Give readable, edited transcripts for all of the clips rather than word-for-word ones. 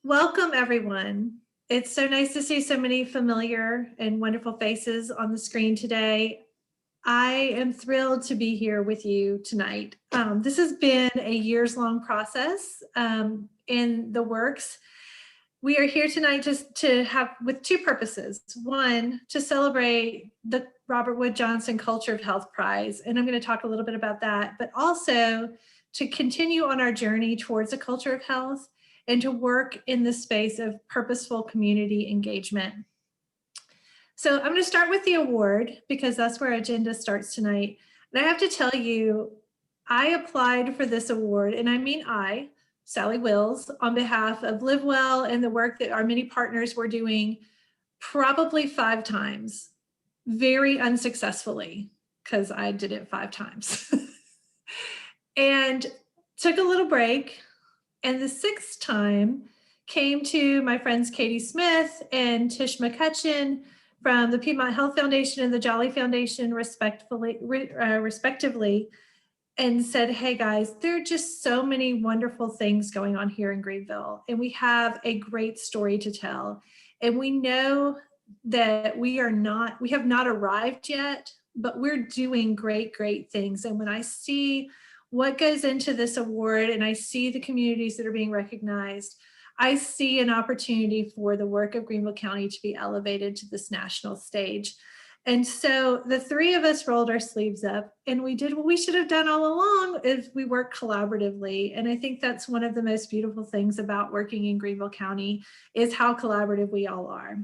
Welcome, everyone. It's so nice to see so many familiar and wonderful faces on the screen today. I am thrilled to be here with you tonight. This has been a years-long process in the works. We are here tonight just to have with two purposes. One, to celebrate the Robert Wood Johnson Culture of Health Prize, and I'm going to talk a little bit about that, but also to continue on our journey towards a culture of health and to work in the space of purposeful community engagement. So I'm going to start with the award because that's where our agenda starts tonight. And I have to tell you, I applied for this award, and I mean Sally Wills, on behalf of Live Well and the work that our many partners were doing probably 5 times, very unsuccessfully, because I did it 5 times. And took a little break. And the 6th time came to my friends Katie Smith and Tish McCutcheon from the Piedmont Health Foundation and the Jolly Foundation, respectively, and said, hey guys, there are just so many wonderful things going on here in Greenville, and we have a great story to tell. And we know that we have not arrived yet, but we're doing great things. And when I see what goes into this award and I see the communities that are being recognized, I see an opportunity for the work of Greenville County to be elevated to this national stage. And so the 3 of us rolled our sleeves up and we did what we should have done all along, is we worked collaboratively. And I think that's one of the most beautiful things about working in Greenville County, is how collaborative we all are.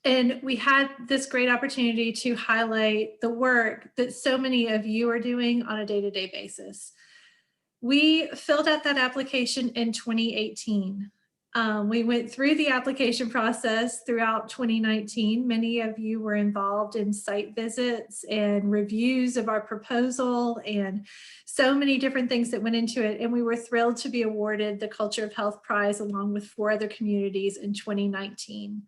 And we had this great opportunity to highlight the work that so many of you are doing on a day-to-day basis. We filled out that application in 2018. We went through the application process throughout 2019. Many of you were involved in site visits and reviews of our proposal and so many different things that went into it. And we were thrilled to be awarded the Culture of Health Prize along with 4 other communities in 2019.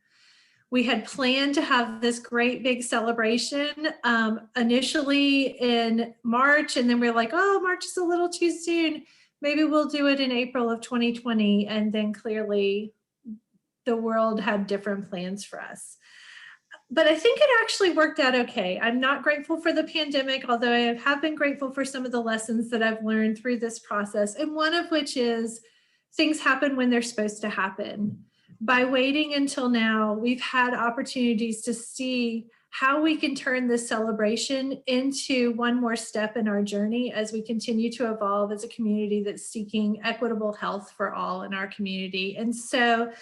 We had planned to have this great big celebration initially in March, and then we were like, oh, March is a little too soon. Maybe we'll do it in April of 2020. And then clearly the world had different plans for us. But I think it actually worked out okay. I'm not grateful for the pandemic, although I have been grateful for some of the lessons that I've learned through this process. And one of which is things happen when they're supposed to happen. By waiting until now, we've had opportunities to see how we can turn this celebration into one more step in our journey as we continue to evolve as a community that's seeking equitable health for all in our community. And so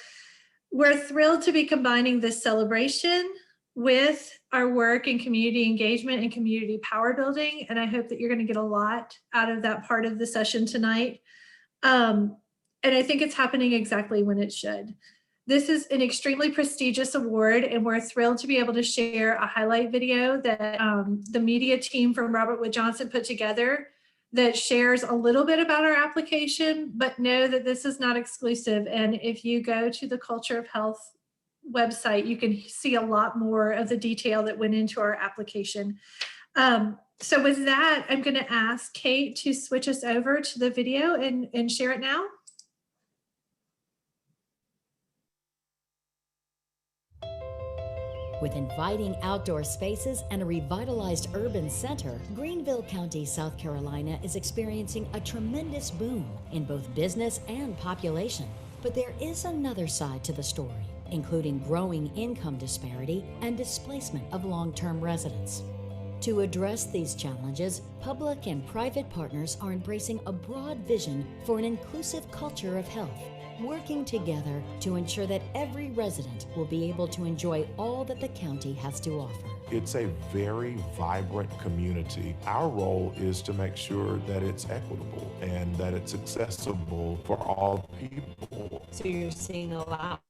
we're thrilled to be combining this celebration with our work in community engagement and community power building. And I hope that you're going to get a lot out of that part of the session tonight. And I think it's happening exactly when it should. This is an extremely prestigious award, and we're thrilled to be able to share a highlight video that the media team from Robert Wood Johnson put together that shares a little bit about our application, but know that this is not exclusive. And if you go to the Culture of Health website, you can see a lot more of the detail that went into our application. So with that, I'm going to ask Kate to switch us over to the video and share it now. With inviting outdoor spaces and a revitalized urban center, Greenville County, South Carolina is experiencing a tremendous boom in both business and population. But there is another side to the story, including growing income disparity and displacement of long-term residents. To address these challenges, public and private partners are embracing a broad vision for an inclusive culture of health, working together to ensure that every resident will be able to enjoy all that the county has to offer. It's a very vibrant community. Our role is to make sure that it's equitable and that it's accessible for all people. So you're seeing a lot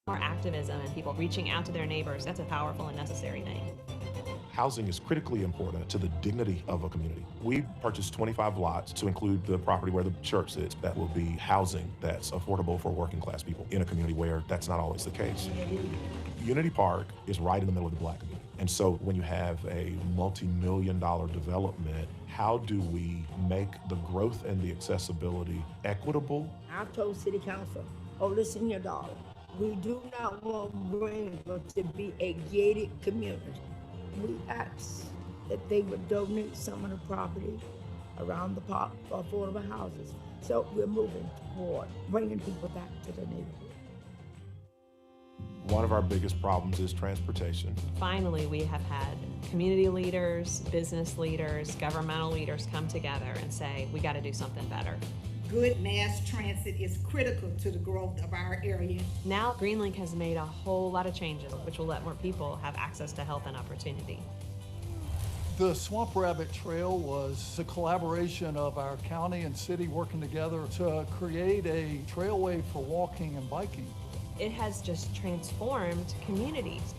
more activism and people reaching out to their neighbors. That's a powerful and necessary thing. Housing is critically important to the dignity of a community. We purchased 25 lots to include the property where the church sits. That will be housing that's affordable for working class people in a community where that's not always the case. Unity Park is right in the middle of the Black community. And so when you have a multi-million-dollar development, how do we make the growth and the accessibility equitable? I've told City Council, oh, listen here, darling. We do not want Greenville to be a gated community. We asked that they would donate some of the property around the park for affordable houses. So we're moving toward bringing people back to the neighborhood. One of our biggest problems is transportation. Finally, we have had community leaders, business leaders, governmental leaders come together and say, we got to do something better. Good mass transit is critical to the growth of our area. Now, GreenLink has made a whole lot of changes, which will let more people have access to health and opportunity. The Swamp Rabbit Trail was a collaboration of our county and city working together to create a trailway for walking and biking. It has just transformed communities.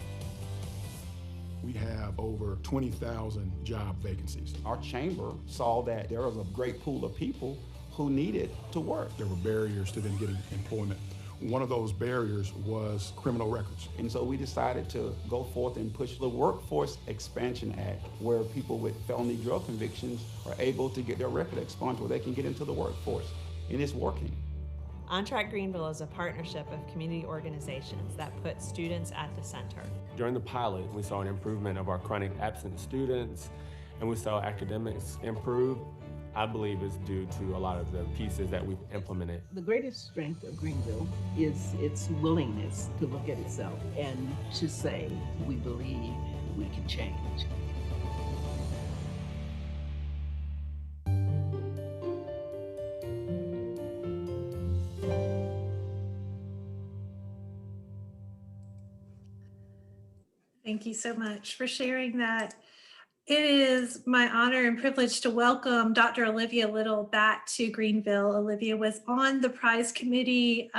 We have over 20,000 job vacancies. Our chamber saw that there was a great pool of people who needed to work. There were barriers to them getting employment. One of those barriers was criminal records. And so we decided to go forth and push the Workforce Expansion Act, where people with felony drug convictions are able to get their record expunged where they can get into the workforce. And it's working. On Track Greenville is a partnership of community organizations that put students at the center. During the pilot, we saw an improvement of our chronic absent students, and we saw academics improve. I believe it's due to a lot of the pieces that we've implemented. The greatest strength of Greenville is its willingness to look at itself and to say, we believe we can change. Thank you so much for sharing that. It is my honor and privilege to welcome Dr. Olivia Little back to Greenville. Olivia was on the prize committee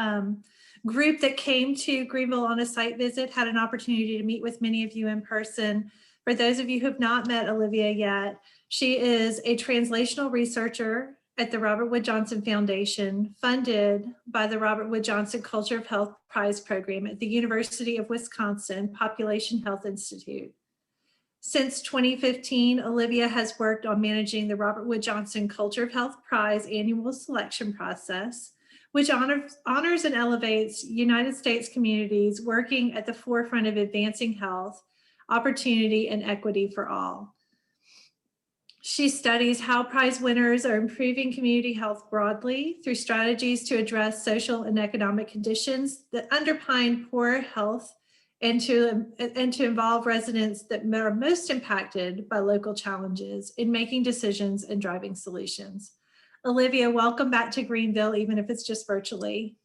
group that came to Greenville on a site visit, had an opportunity to meet with many of you in person. For those of you who have not met Olivia yet, she is a translational researcher at the Robert Wood Johnson Foundation, funded by the Robert Wood Johnson Culture of Health Prize Program at the University of Wisconsin Population Health Institute. Since 2015, Olivia has worked on managing the Robert Wood Johnson Culture of Health Prize annual selection process, which honors and elevates United States communities working at the forefront of advancing health, opportunity, and equity for all. She studies how prize winners are improving community health broadly through strategies to address social and economic conditions that underpin poor health and to involve residents that are most impacted by local challenges in making decisions and driving solutions. Olivia, welcome back to Greenville, even if it's just virtually.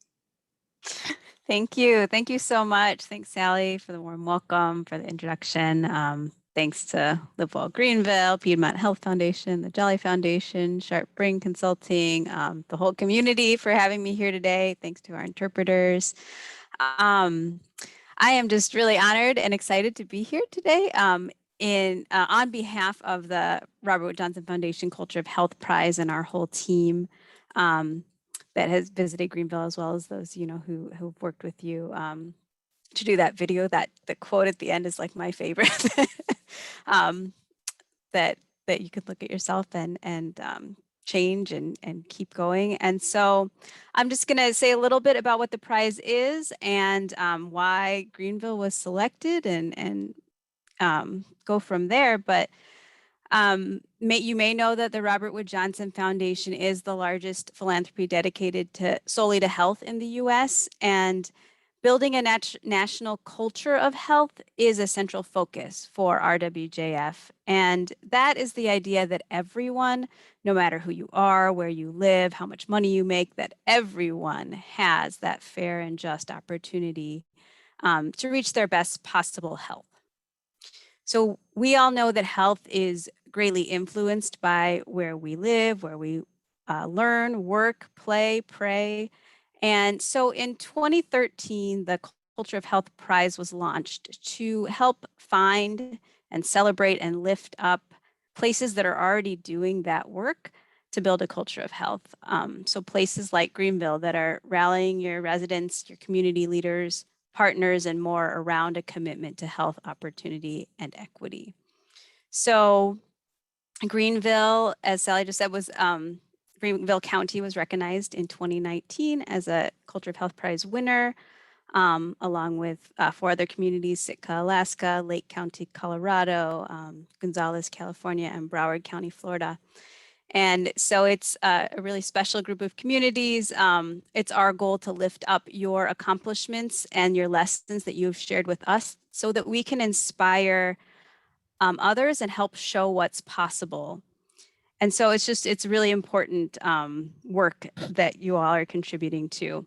Thank you. Thank you so much. Thanks, Sally, for the warm welcome, for the introduction. Thanks to Live Well Greenville, Piedmont Health Foundation, the Jolly Foundation, Sharp Brain Consulting, the whole community for having me here today. Thanks to our interpreters. I am just really honored and excited to be here today on behalf of the Robert Wood Johnson Foundation Culture of Health Prize and our whole team that has visited Greenville, as well as those who've worked with you to do that video. That the quote at the end is like my favorite. that you could look at yourself and change and keep going. And so I'm just going to say a little bit about what the prize is and why Greenville was selected and go from there. But you may know that the Robert Wood Johnson Foundation is the largest philanthropy dedicated solely to health in the U.S. and building a national culture of health is a central focus for RWJF. And that is the idea that everyone, no matter who you are, where you live, how much money you make, that everyone has that fair and just opportunity to reach their best possible health. So we all know that health is greatly influenced by where we live, where we learn, work, play, pray. And so in 2013, the Culture of Health Prize was launched to help find and celebrate and lift up places that are already doing that work to build a culture of health. So places like Greenville that are rallying your residents, your community leaders, partners, and more around a commitment to health, opportunity, and equity. So Greenville, as Sally just said, was Greenville County was recognized in 2019 as a Culture of Health Prize winner, along with 4 other communities: Sitka, Alaska, Lake County, Colorado, Gonzales, California, and Broward County, Florida. And so it's a really special group of communities. It's our goal to lift up your accomplishments and your lessons that you've shared with us so that we can inspire others and help show what's possible. And so it's really important work that you all are contributing to.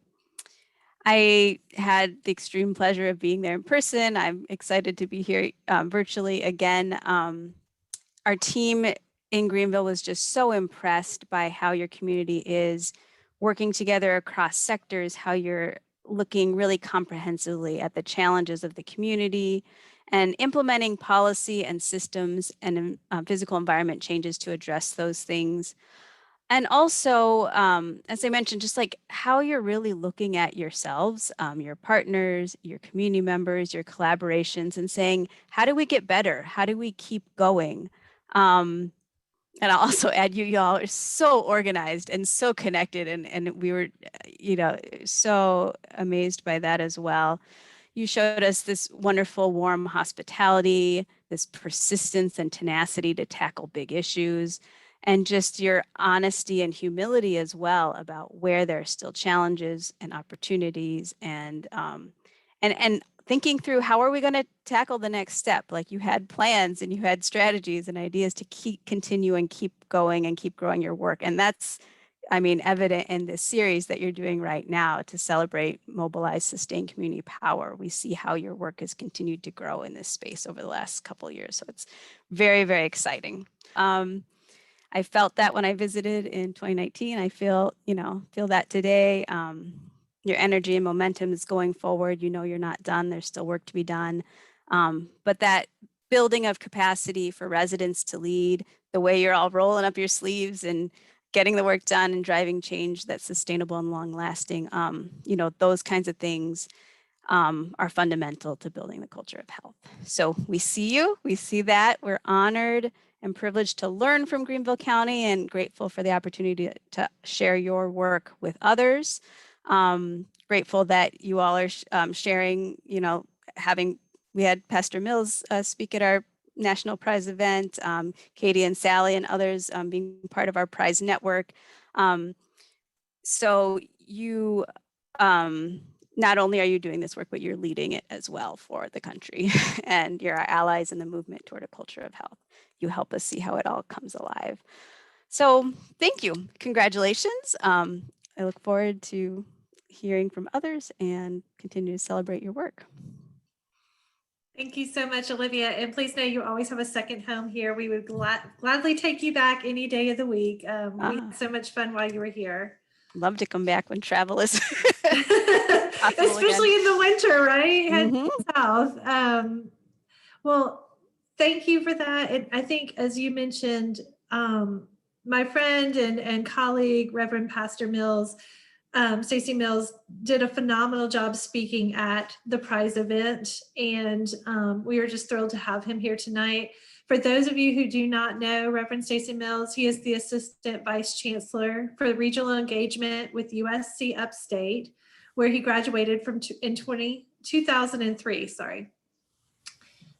I had the extreme pleasure of being there in person. I'm excited to be here virtually again. Our team in Greenville was just so impressed by how your community is working together across sectors, how you're looking really comprehensively at the challenges of the community and implementing policy and systems and physical environment changes to address those things. And also, as I mentioned, just like how you're really looking at yourselves, your partners, your community members, your collaborations, and saying, how do we get better? How do we keep going? And I'll also add, you all are so organized and so connected, and we were, so amazed by that as well. You showed us this wonderful, warm hospitality, this persistence and tenacity to tackle big issues, and just your honesty and humility as well about where there are still challenges and opportunities, and thinking through how are we going to tackle the next step. Like, you had plans and you had strategies and ideas to continue and keep going and keep growing your work. And that's, evident in this series that you're doing right now to celebrate, mobilize, sustain community power. We see how your work has continued to grow in this space over the last couple of years. So it's very, very exciting. I felt that when I visited in 2019. I feel that today. Your energy and momentum is going forward. You're not done. There's still work to be done. But that building of capacity for residents to lead, the way you're all rolling up your sleeves and getting the work done and driving change that's sustainable and long lasting, those kinds of things are fundamental to building the culture of health. So we see you, we see that. We're honored and privileged to learn from Greenville County and grateful for the opportunity to share your work with others. Grateful that you all are sharing, we had Pastor Mills speak at our National Prize event, Katie and Sally and others being part of our prize network. So you, not only are you doing this work, but you're leading it as well for the country and you're our allies in the movement toward a culture of health. You help us see how it all comes alive. So thank you. Congratulations. I look forward to hearing from others and continue to celebrate your work. Thank you so much, Olivia. And please know you always have a second home here. We would gladly take you back any day of the week. We had so much fun while you were here. Love to come back when travel is especially in the winter, right? Head south. Well, thank you for that. And I think, as you mentioned, my friend and colleague, Reverend Pastor Mills, Stacey Mills, did a phenomenal job speaking at the prize event, and we are just thrilled to have him here tonight. For those of you who do not know Reverend Stacey Mills, he is the Assistant Vice Chancellor for Regional Engagement with USC Upstate, where he graduated from in 2003.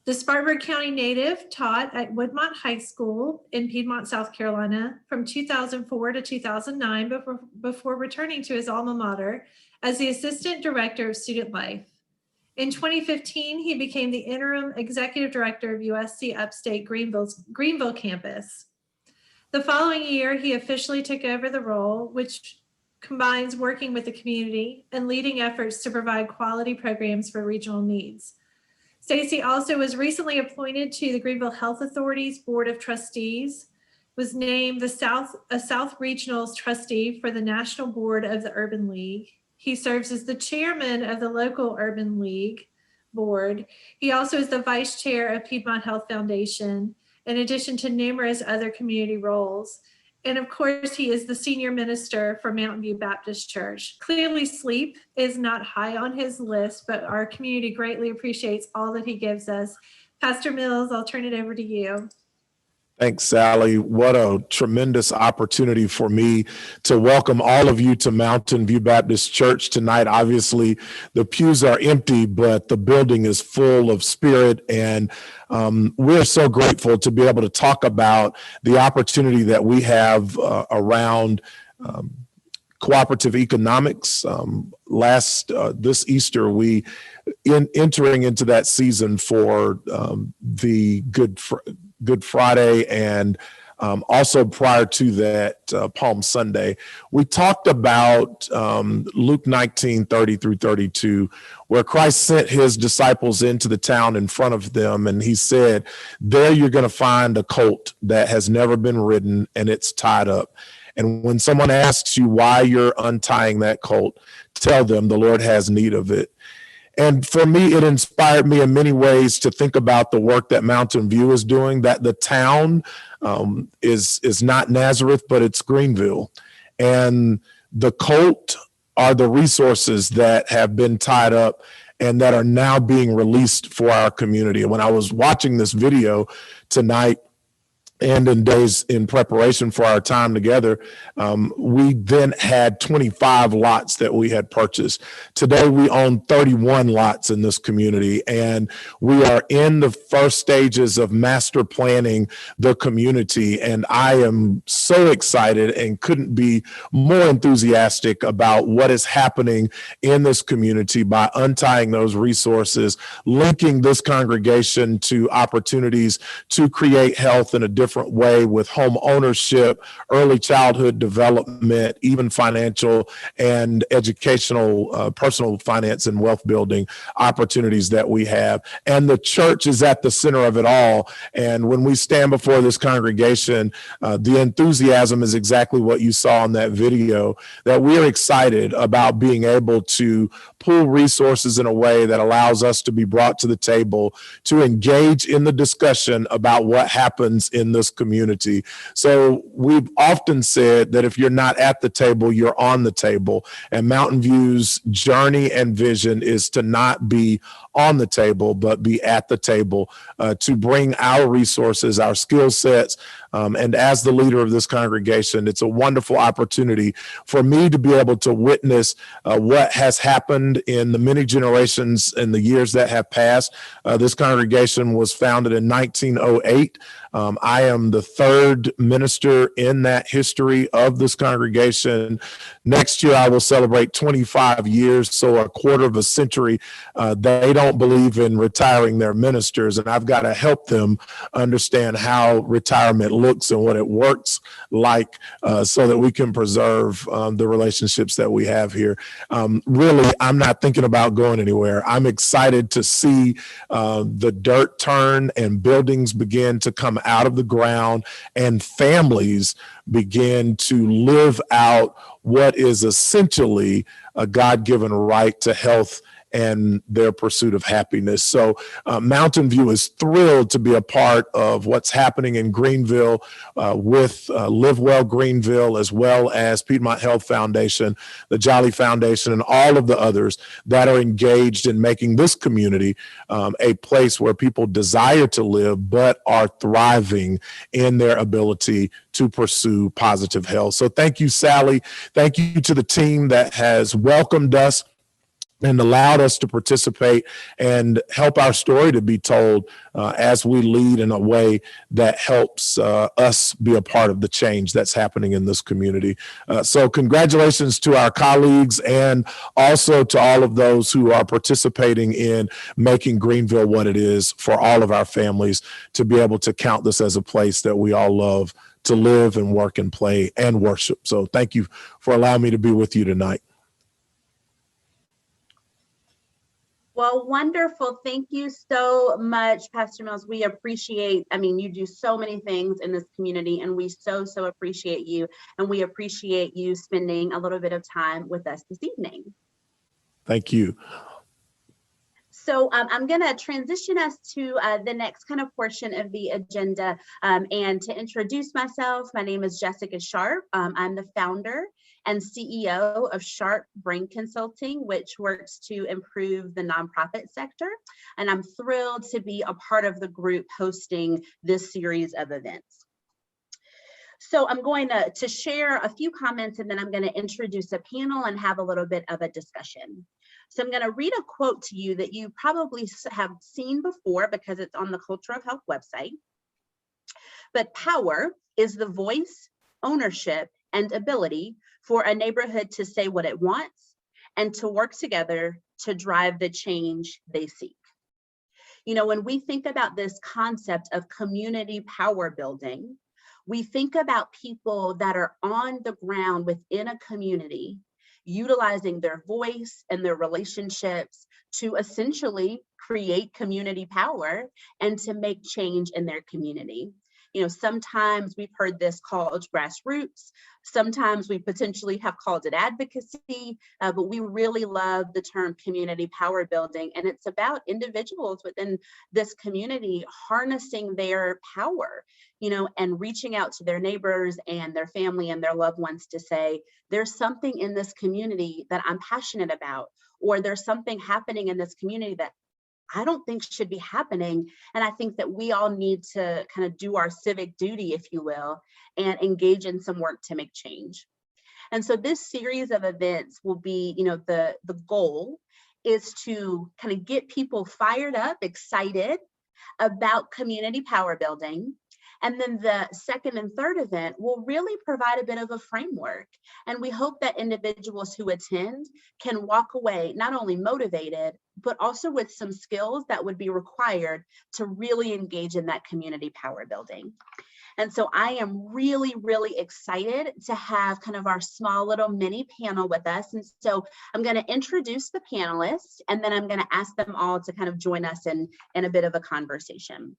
The Spartanburg County native taught at Woodmont High School in Piedmont, South Carolina from 2004 to 2009 before returning to his alma mater as the Assistant Director of Student Life. In 2015, he became the Interim Executive Director of USC Upstate Greenville campus. The following year, he officially took over the role, which combines working with the community and leading efforts to provide quality programs for regional needs. Stacey also was recently appointed to the Greenville Health Authority's Board of Trustees, was named a South Regional Trustee for the National Board of the Urban League. He serves as the chairman of the local Urban League board. He also is the vice chair of Piedmont Health Foundation, in addition to numerous other community roles. And of course, he is the senior minister for Mountain View Baptist Church. Clearly, sleep is not high on his list, but our community greatly appreciates all that he gives us. Pastor Mills, I'll turn it over to you. Thanks, Sally. What a tremendous opportunity for me to welcome all of you to Mountain View Baptist Church tonight. Obviously, the pews are empty, but the building is full of spirit, and we're so grateful to be able to talk about the opportunity that we have around cooperative economics. This Easter, we entering into that season for the Good Friday, and also prior to that, Palm Sunday. We talked about Luke 19:30-32, where Christ sent his disciples into the town in front of them, and he said, there you're going to find a colt that has never been ridden, and it's tied up. And when someone asks you why you're untying that colt, tell them the Lord has need of it. And for me, it inspired me in many ways to think about the work that Mountain View is doing, that the town is not Nazareth, but it's Greenville. And the colt are the resources that have been tied up and that are now being released for our community. And when I was watching this video tonight, and in days in preparation for our time together, we then had 25 lots that we had purchased. Today, we own 31 lots in this community, and we are in the first stages of master planning the community. And I am so excited and couldn't be more enthusiastic about what is happening in this community by untying those resources, linking this congregation to opportunities to create health in a different way with home ownership, early childhood development, even financial and educational, personal finance and wealth building opportunities that we have. And the church is at the center of it all. And when we stand before this congregation, the enthusiasm is exactly what you saw in that video, that we're excited about being able to pool resources in a way that allows us to be brought to the table to engage in the discussion about what happens in this community. So we've often said that if you're not at the table, you're on the table. And Mountain View's journey and vision is to not be on the table, but be at the table to bring our resources, our skill sets. And as the leader of this congregation, it's a wonderful opportunity for me to be able to witness what has happened in the many generations in the years that have passed. This congregation was founded in 1908. I am the third minister in that history of this congregation. Next year, I will celebrate 25 years, so a quarter of a century. They don't believe in retiring their ministers, and I've got to help them understand how retirement looks and what it works like so that we can preserve the relationships that we have here. Really, I'm not thinking about going anywhere. I'm excited to see the dirt turn and buildings begin to come out of the ground and families begin to live out what is essentially a God-given right to health and their pursuit of happiness. So Mountain View is thrilled to be a part of what's happening in Greenville with Live Well Greenville, as well as Piedmont Health Foundation, the Jolly Foundation, and all of the others that are engaged in making this community a place where people desire to live, but are thriving in their ability to pursue positive health. So thank you, Sally. Thank you to the team that has welcomed us and allowed us to participate and help our story to be told as we lead in a way that helps us be a part of the change that's happening in this community. So congratulations to our colleagues and also to all of those who are participating in making Greenville what it is for all of our families to be able to count this as a place that we all love to live and work and play and worship. So thank you for allowing me to be with you tonight. Well, wonderful. Thank you so much, Pastor Mills. We appreciate, you do so many things in this community, and we so appreciate you. And we appreciate you spending a little bit of time with us this evening. Thank you. So I'm going to transition us to the next kind of portion of the agenda. And to introduce myself, my name is Jessica Sharp. I'm the founder and CEO of Sharp Brain Consulting, which works to improve the nonprofit sector. And I'm thrilled to be a part of the group hosting this series of events. So I'm going to share a few comments, and then I'm going to introduce a panel and have a little bit of a discussion. So I'm going to read a quote to you that you probably have seen before because it's on the Culture of Health website. But power is the voice, ownership, and ability for a neighborhood to say what it wants and to work together to drive the change they seek. You know, when we think about this concept of community power building, we think about people that are on the ground within a community, utilizing their voice and their relationships to essentially create community power and to make change in their community. You know, sometimes we've heard this called grassroots. Sometimes we potentially have called it advocacy, but we really love the term community power building. And it's about individuals within this community harnessing their power, you know, and reaching out to their neighbors and their family and their loved ones to say, there's something in this community that I'm passionate about, or there's something happening in this community that I don't think should be happening. And I think that we all need to kind of do our civic duty, if you will, and engage in some work to make change. And so this series of events will be, you know, the goal is to kind of get people fired up, excited about community power building. And then the second and third event will really provide a bit of a framework. And we hope that individuals who attend can walk away not only motivated, but also with some skills that would be required to really engage in that community power building. And so I am really, really excited to have kind of our small little mini panel with us. And so I'm going to introduce the panelists, and then I'm going to ask them all to kind of join us in a bit of a conversation.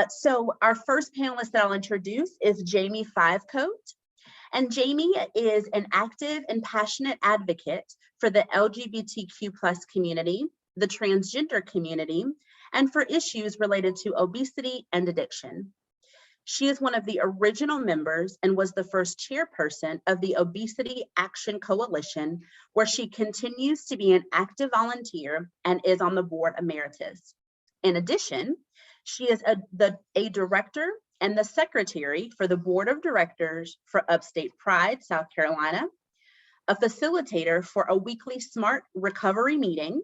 So our first panelist that I'll introduce is Jamie Fivecoat. And Jamie is an active and passionate advocate for the LGBTQ+ community, the transgender community, and for issues related to obesity and addiction. She is one of the original members and was the first chairperson of the Obesity Action Coalition, where she continues to be an active volunteer and is on the board emeritus. In addition, she is a director and the secretary for the board of directors for Upstate Pride, South Carolina, a facilitator for a weekly SMART recovery meeting,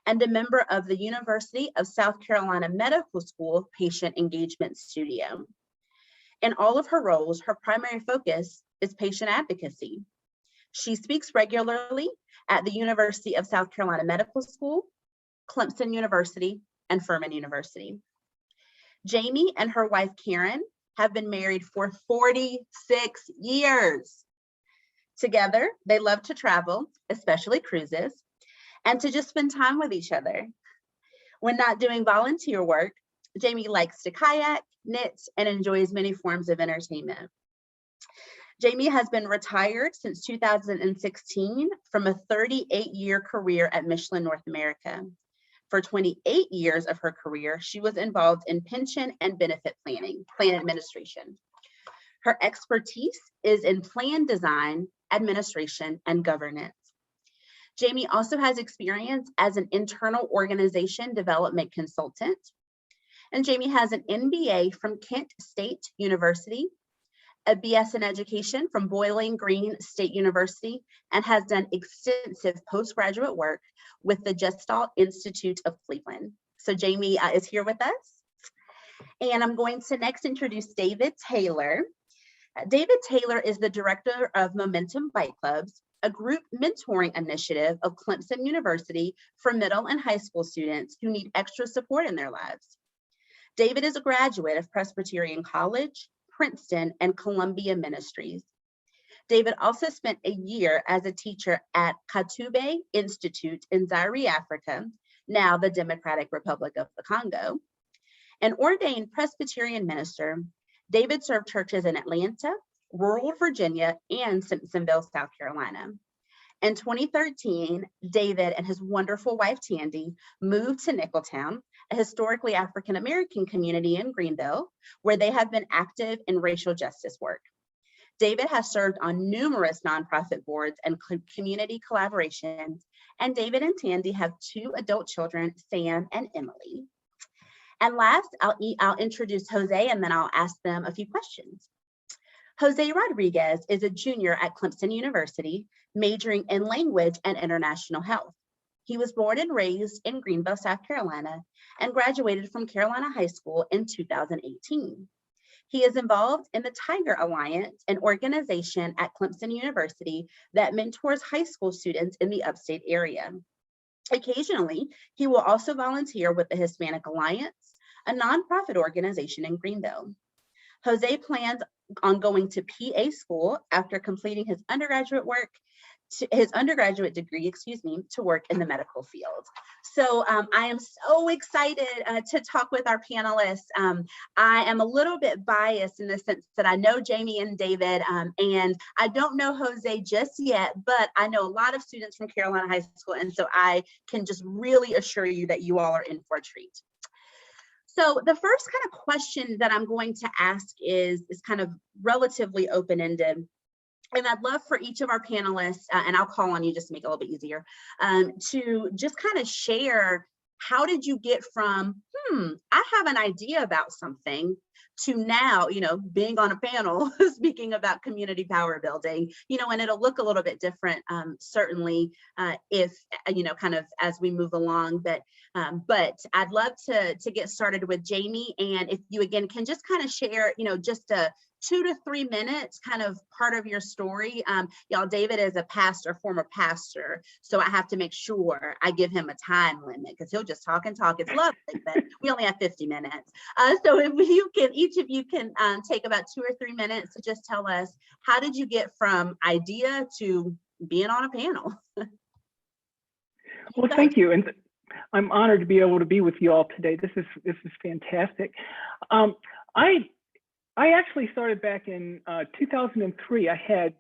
and a member of the University of South Carolina Medical School Patient Engagement Studio. In all of her roles, her primary focus is patient advocacy. She speaks regularly at the University of South Carolina Medical School, Clemson University, and Furman University. Jamie and her wife, Karen, have been married for 46 years. Together, they love to travel, especially cruises, and to just spend time with each other. When not doing volunteer work, Jamie likes to kayak, knit, and enjoys many forms of entertainment. Jamie has been retired since 2016 from a 38-year career at Michelin North America. For 28 years of her career, she was involved in pension and benefit planning, plan administration. Her expertise is in plan design, administration, and governance. Jamie also has experience as an internal organization development consultant. And Jamie has an MBA from Kent State University, a BS in education from Bowling Green State University, and has done extensive postgraduate work with the Gestalt Institute of Cleveland. So Jamie is here with us. And I'm going to next introduce David Taylor. David Taylor is the director of Momentum Bike Clubs, a group mentoring initiative of Clemson University for middle and high school students who need extra support in their lives. David is a graduate of Presbyterian College, Princeton, and Columbia Ministries. David also spent a year as a teacher at Katube Institute in Zaire, Africa, now the Democratic Republic of the Congo. An ordained Presbyterian minister, David served churches in Atlanta, rural Virginia, and Simpsonville, South Carolina. In 2013, David and his wonderful wife, Tandy, moved to Nicholtown, a historically African-American community in Greenville, where they have been active in racial justice work. David has served on numerous nonprofit boards and community collaborations, and David and Tandy have 2 adult children, Sam and Emily. And last, I'll introduce Jose, and then I'll ask them a few questions. Jose Rodriguez is a junior at Clemson University, majoring in language and international health. He was born and raised in Greenville, South Carolina, and graduated from Carolina High School in 2018. He is involved in the Tiger Alliance, an organization at Clemson University that mentors high school students in the upstate area. Occasionally, he will also volunteer with the Hispanic Alliance, a nonprofit organization in Greenville. Jose plans on going to PA school after completing his undergraduate degree, to work in the medical field. So I am so excited to talk with our panelists. I am a little bit biased in the sense that I know Jamie and David, and I don't know Jose just yet, but I know a lot of students from Carolina High School, and so I can just really assure you that you all are in for a treat. So the first kind of question that I'm going to ask is kind of relatively open-ended. And I'd love for each of our panelists, and I'll call on you just to make it a little bit easier, to just kind of share, how did you get from, I have an idea about something, to now, being on a panel speaking about community power building, and it'll look a little bit different, certainly, if, kind of as we move along. But I'd love to get started with Jamie. And if you, again, can just kind of share, just a 2 to 3 minutes, kind of part of your story. Y'all, David is a former pastor, so I have to make sure I give him a time limit because he'll just talk and talk. It's lovely, but we only have 50 minutes. So if you can, each of you can take about 2 or 3 minutes to just tell us, how did you get from idea to being on a panel? Well, thank you. And I'm honored to be able to be with you all today. This is fantastic. I actually started back in 2003. I had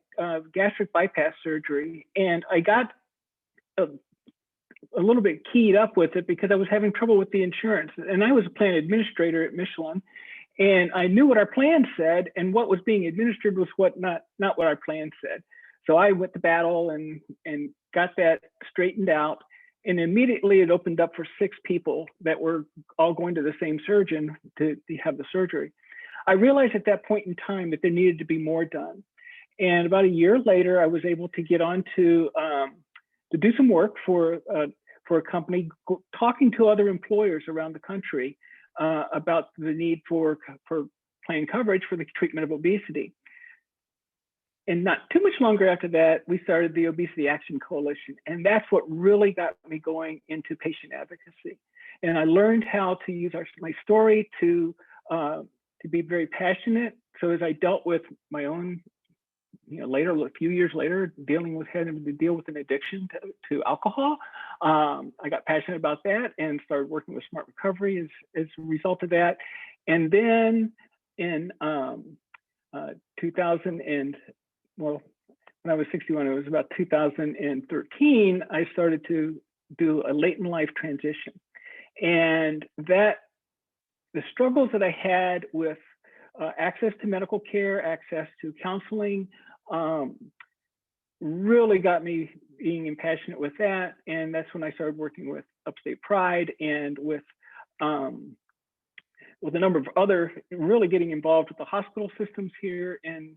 gastric bypass surgery, and I got a little bit keyed up with it because I was having trouble with the insurance. And I was a plan administrator at Michelin, and I knew what our plan said, and what was being administered was not what our plan said. So I went to battle and got that straightened out. And immediately it opened up for 6 people that were all going to the same surgeon to have the surgery. I realized at that point in time that there needed to be more done. And about a year later, I was able to get on to do some work for a company, talking to other employers around the country about the need for plan coverage for the treatment of obesity. And not too much longer after that, we started the Obesity Action Coalition. And that's what really got me going into patient advocacy. And I learned how to use my story to be very passionate. So as I dealt with my own, later, a few years later, having to deal with an addiction to alcohol, I got passionate about that and started working with Smart Recovery as a result of that. And then in 2000 when I was 61, it was about 2013, I started to do a late in life transition. And the struggles that I had with access to medical care, access to counseling, really got me being impassionate with that. And that's when I started working with Upstate Pride and with a number of other, really getting involved with the hospital systems here in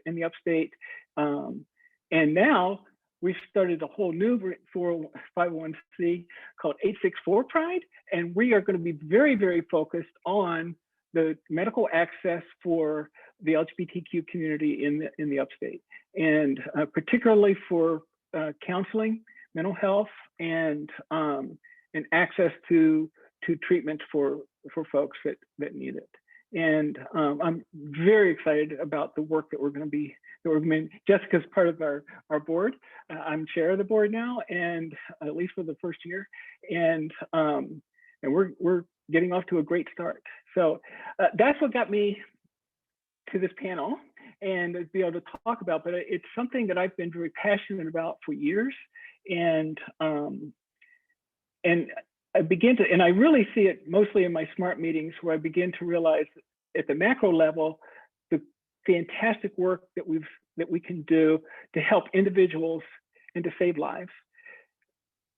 the upstate. And now we've started a whole new 501c called 864 Pride. And we are going to be very, very focused on the medical access for the LGBTQ community in the upstate, and particularly for counseling, mental health, and access to treatment for folks that need it. And I'm very excited about the work that we're going to be doing. Jessica's part of our board. I'm chair of the board now, and at least for the first year. And we're getting off to a great start. So that's what got me to this panel. and be able to talk about, but it's something that I've been very passionate about for years. And I begin to, and I really see it mostly in my SMART meetings, where I begin to realize at the macro level, the fantastic work that we can do to help individuals and to save lives.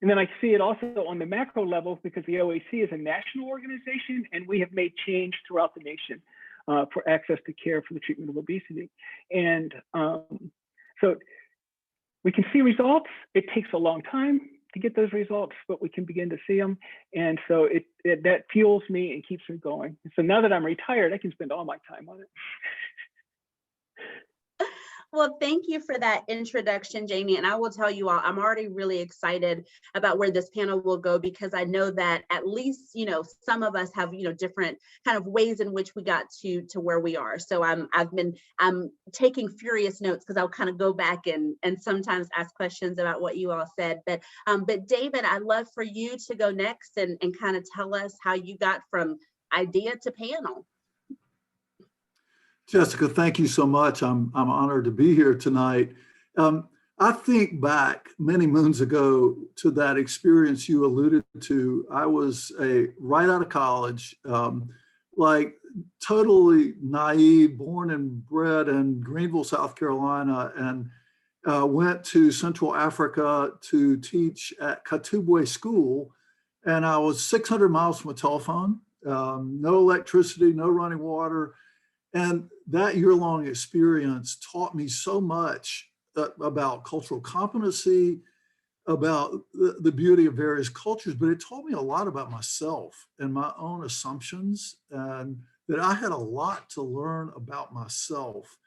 And then I see it also on the macro level, because the OAC is a national organization, and we have made change throughout the nation for access to care for the treatment of obesity. And so we can see results. It takes a long time to get those results, but we can begin to see them. And so that fuels me and keeps me going. And so now that I'm retired, I can spend all my time on it. Well, thank you for that introduction, Jamie. And I will tell you all, I'm already really excited about where this panel will go, because I know that at least, some of us have, different kind of ways in which we got to where we are. So I'm taking furious notes, because I'll kind of go back and sometimes ask questions about what you all said. But David, I'd love for you to go next and kind of tell us how you got from idea to panel. Jessica, thank you so much. I'm honored to be here tonight. I think back many moons ago to that experience you alluded to. I was right out of college, like totally naive, born and bred in Greenville, South Carolina, and went to Central Africa to teach at Katubwe School. And I was 600 miles from a telephone, no electricity, no running water. And that year-long experience taught me so much about cultural competency, about the beauty of various cultures, but it taught me a lot about myself and my own assumptions, and that I had a lot to learn about myself.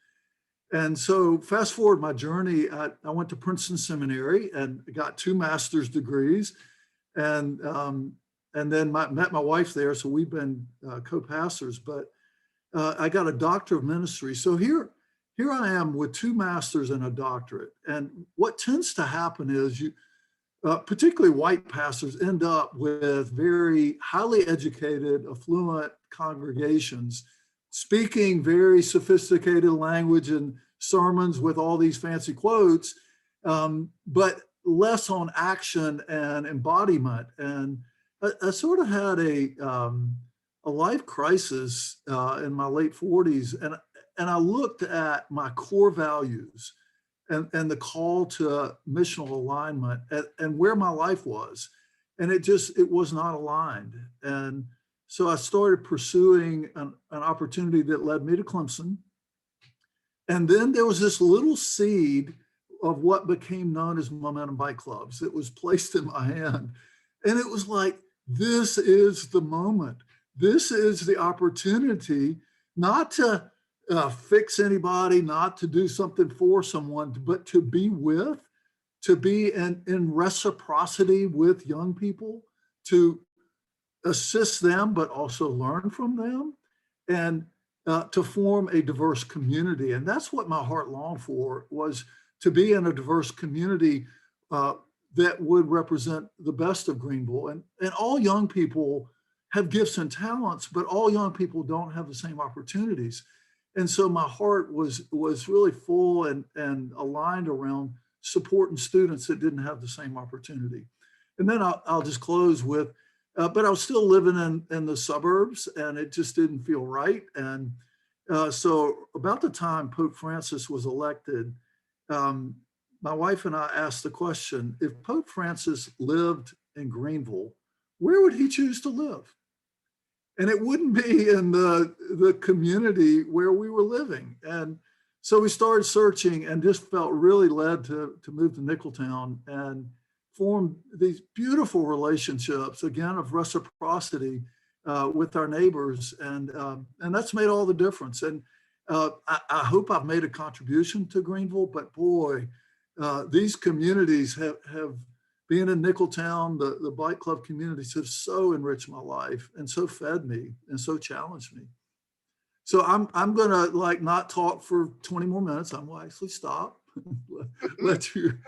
And so fast forward my journey, I went to Princeton Seminary and got 2 master's degrees, and then met my wife there, so we've been co-pastors, but I got a doctor of ministry. So here I am with 2 masters and a doctorate. And what tends to happen is particularly white pastors, end up with very highly educated, affluent congregations, speaking very sophisticated language and sermons with all these fancy quotes, but less on action and embodiment. And I sort of had a life crisis in my late 40s, and I looked at my core values and the call to missional alignment and where my life was, and it was not aligned. And so I started pursuing an opportunity that led me to Clemson, and then there was this little seed of what became known as Momentum Bike Clubs that was placed in my hand, and it was like, this is the moment. This is the opportunity not to fix anybody, not to do something for someone, but to be in reciprocity with young people, to assist them, but also learn from them, and to form a diverse community. And that's what my heart longed for, was to be in a diverse community that would represent the best of Greenville. And all young people have gifts and talents, but all young people don't have the same opportunities. And so my heart was really full and aligned around supporting students that didn't have the same opportunity. And then I'll just close with, but I was still living in the suburbs, and it just didn't feel right. And so about the time Pope Francis was elected, my wife and I asked the question, if Pope Francis lived in Greenville, where would he choose to live? And it wouldn't be in the community where we were living. And so we started searching and just felt really led to move to Nicholtown and form these beautiful relationships, again, of reciprocity with our neighbors. And that's made all the difference. And I hope I've made a contribution to Greenville, but boy, these communities have being in Nicholtown, the bike club communities have so enriched my life and so fed me and so challenged me. So I'm gonna not talk for 20 more minutes. I'm gonna actually stop, let you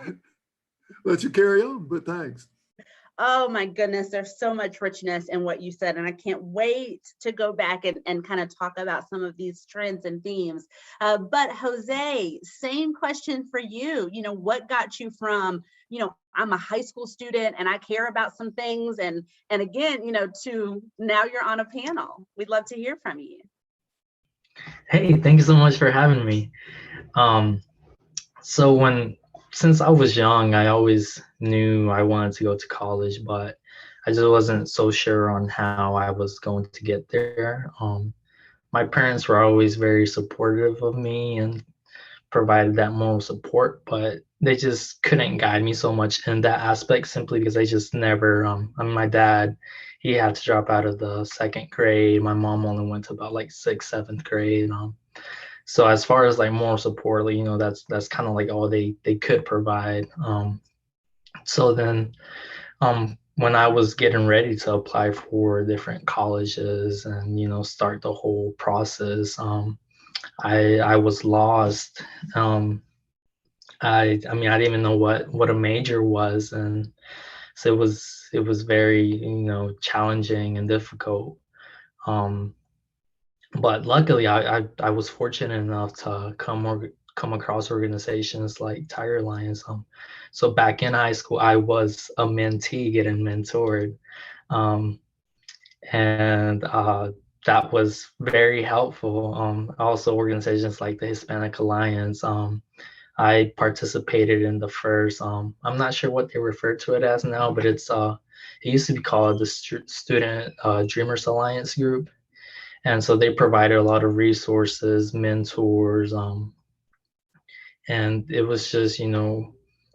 carry on, but thanks. Oh my goodness, there's so much richness in what you said, and I can't wait to go back and kind of talk about some of these trends and themes. But Jose, same question for you. What got you from, I'm a high school student and I care about some things, and again, to now you're on a panel. We'd love to hear from you. Hey, thank you so much for having me. Since I was young, I always knew I wanted to go to college, but I just wasn't so sure on how I was going to get there. My parents were always very supportive of me and provided that moral support, but they just couldn't guide me so much in that aspect simply because they just never, my dad, he had to drop out of the second grade. My mom only went to about like 6th, 7th grade. So as far as like moral support, that's kind of like all they could provide. So then when I was getting ready to apply for different colleges and start the whole process, I was lost. I mean, I didn't even know what a major was, and so it was very challenging and difficult. But luckily, I was fortunate enough to come across organizations like Tiger Alliance. So back in high school, I was a mentee getting mentored, and that was very helpful. Also, organizations like the Hispanic Alliance. I participated in the first. I'm not sure what they refer to it as now, but it used to be called the Student Dreamers Alliance group. And so they provided a lot of resources, mentors, and it was just,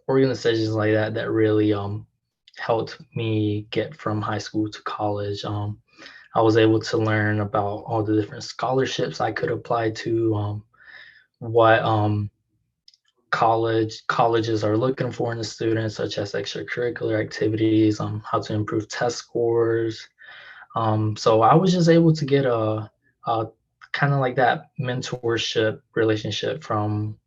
organizations like that that really helped me get from high school to college. I was able to learn about all the different scholarships I could apply to, what colleges are looking for in the students, such as extracurricular activities, how to improve test scores. So I was just able to get a kind of like that mentorship relationship from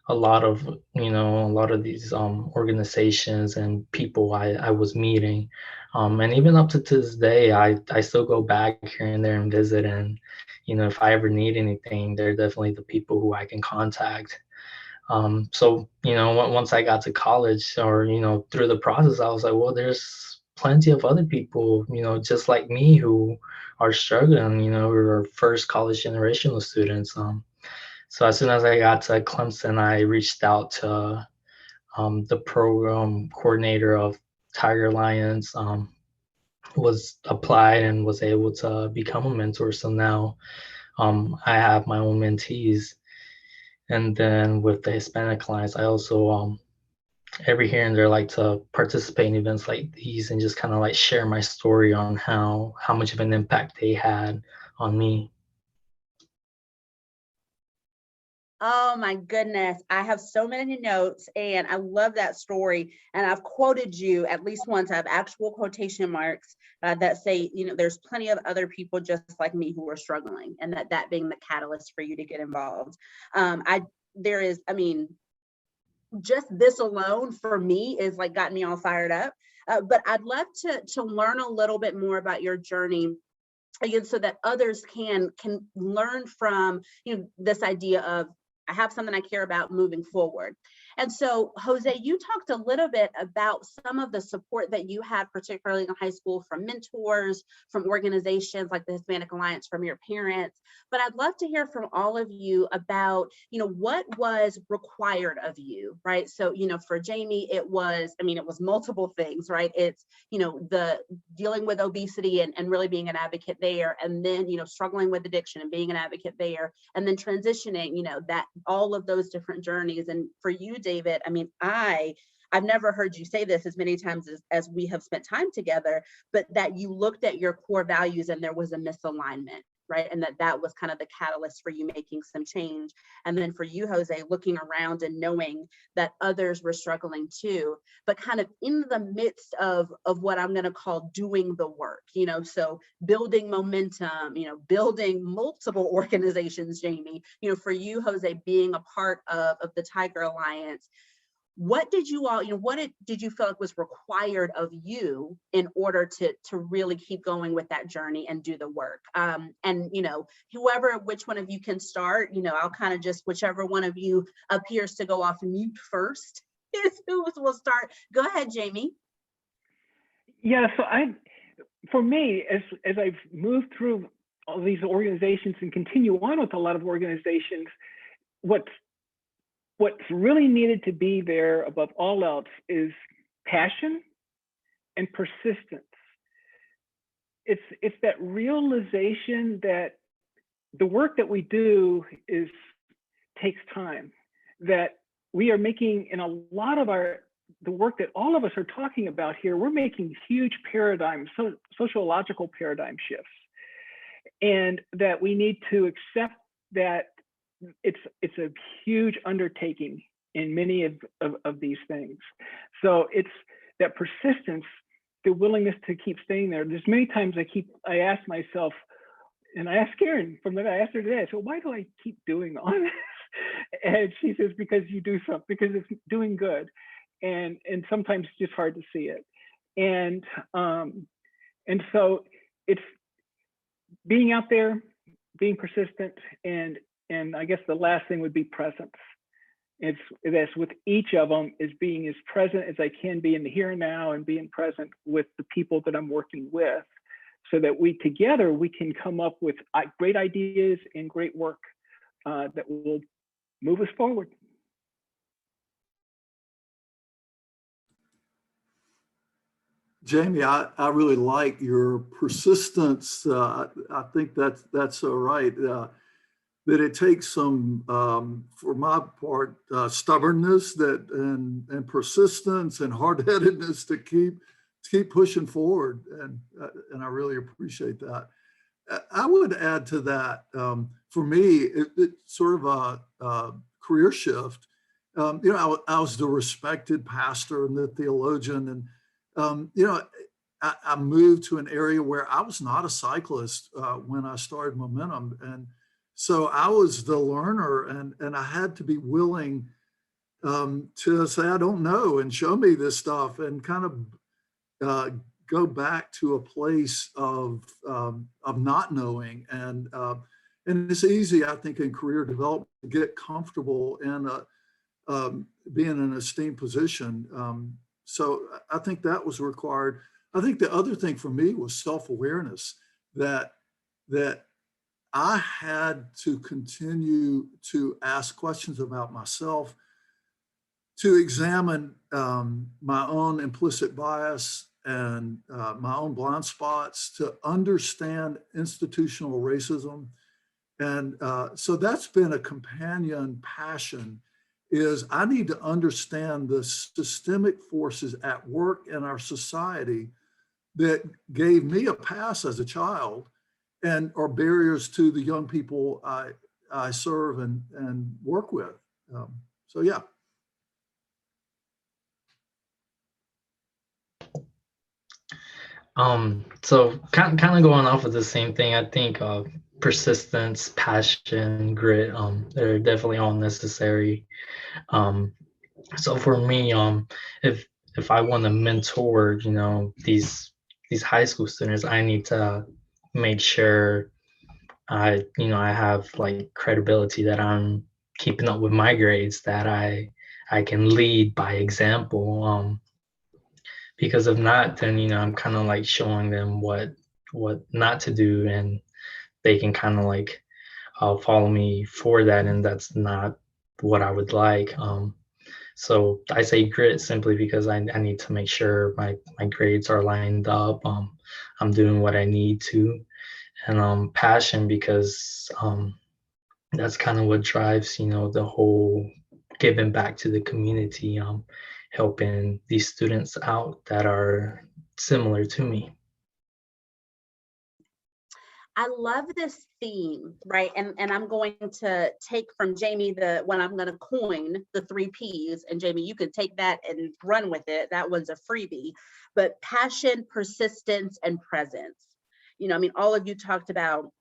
a lot of these organizations and people I was meeting, and even up to this day, I still go back here and there and visit, and if I ever need anything, they're definitely the people who I can contact. So once I got to college, or through the process, I was like, well, there's plenty of other people just like me who are struggling, who are first college generational students. So as soon as I got to Clemson, I reached out to the program coordinator of Tiger Alliance, was applied and was able to become a mentor. So now I have my own mentees. And then with the Hispanic Alliance, I also every here and there like to participate in events like these and just kind of like share my story on how much of an impact they had on me. Oh my goodness. I have so many notes and I love that story. And I've quoted you at least once. I have actual quotation marks that say, there's plenty of other people just like me who are struggling, and that being the catalyst for you to get involved. Just this alone for me is like got me all fired up. But I'd love to learn a little bit more about your journey, again, so that others can learn from this idea of, I have something I care about moving forward. And so, Jose, you talked a little bit about some of the support that you had, particularly in high school, from mentors, from organizations like the Hispanic Alliance, from your parents. But I'd love to hear from all of you about, what was required of you, right? So, for Jamie, it was multiple things, right? It's, the dealing with obesity and really being an advocate there, and then, struggling with addiction and being an advocate there, and then transitioning, that all of those different journeys. And for you, David, I've never heard you say this as many times as we have spent time together, but that you looked at your core values and there was a misalignment, right? And that was kind of the catalyst for you making some change. And then for you, Jose, looking around and knowing that others were struggling too, but kind of in the midst of what I'm going to call doing the work, so building momentum, building multiple organizations, Jamie, for you, Jose, being a part of the Tiger Alliance. what did you all, did you feel like was required of you in order to really keep going with that journey and do the work? And which one of you can start, I'll kind of just, whichever one of you appears to go off mute first is who will start. Go ahead, Jamie. Yeah, so for me, as I've moved through all these organizations and continue on with a lot of organizations, what's really needed to be there above all else is passion and persistence. It's that realization that the work that we do takes time, that we are making in a lot of the work that all of us are talking about here, we're making huge sociological paradigm shifts, and that we need to accept that it's a huge undertaking in many of these things. So it's that persistence, the willingness to keep staying there. There's many times I ask myself, and I asked Karen I asked her today, I said, why do I keep doing all this? And she says, because you do something, because it's doing good. And sometimes it's just hard to see it. And so it's being out there, being persistent, and I guess the last thing would be presence. That's with each of them, is being as present as I can be in the here and now, and being present with the people that I'm working with, so that together we can come up with great ideas and great work that will move us forward. Jamie, I really like your persistence. I think that's so right. That it takes some, for my part, stubbornness and persistence and hard-headedness to keep pushing forward, and I really appreciate that. I would add to that, for me, it's sort of a career shift. I was the respected pastor and the theologian, and I moved to an area where I was not a cyclist when I started Momentum, and so I was the learner, and I had to be willing to say, I don't know, and show me this stuff, and kind of go back to a place of not knowing. And it's easy, I think, in career development to get comfortable and being in an esteemed position. So I think that was required. I think the other thing for me was self-awareness, that I had to continue to ask questions about myself, to examine my own implicit bias and my own blind spots, to understand institutional racism. And so that's been a companion passion, is I need to understand the systemic forces at work in our society that gave me a pass as a child and are barriers to the young people I serve and work with. So yeah. So kind of going off of the same thing, I think persistence, passion, grit, they're definitely all necessary. So for me, if I want to mentor, these high school students, I need to make sure I have like credibility, that I'm keeping up with my grades, that I can lead by example. Because if not, then I'm kind of like showing them what not to do, and they can kind of like follow me for that, and that's not what I would like. So I say grit simply because I need to make sure my grades are lined up. I'm doing what I need to, and passion because that's kind of what drives the whole giving back to the community, helping these students out that are similar to me. I love this theme, right? And I'm going to take from Jamie when I'm going to coin the 3 Ps, and Jamie, you can take that and run with it. That one's a freebie. But passion, persistence, and presence. All of you talked about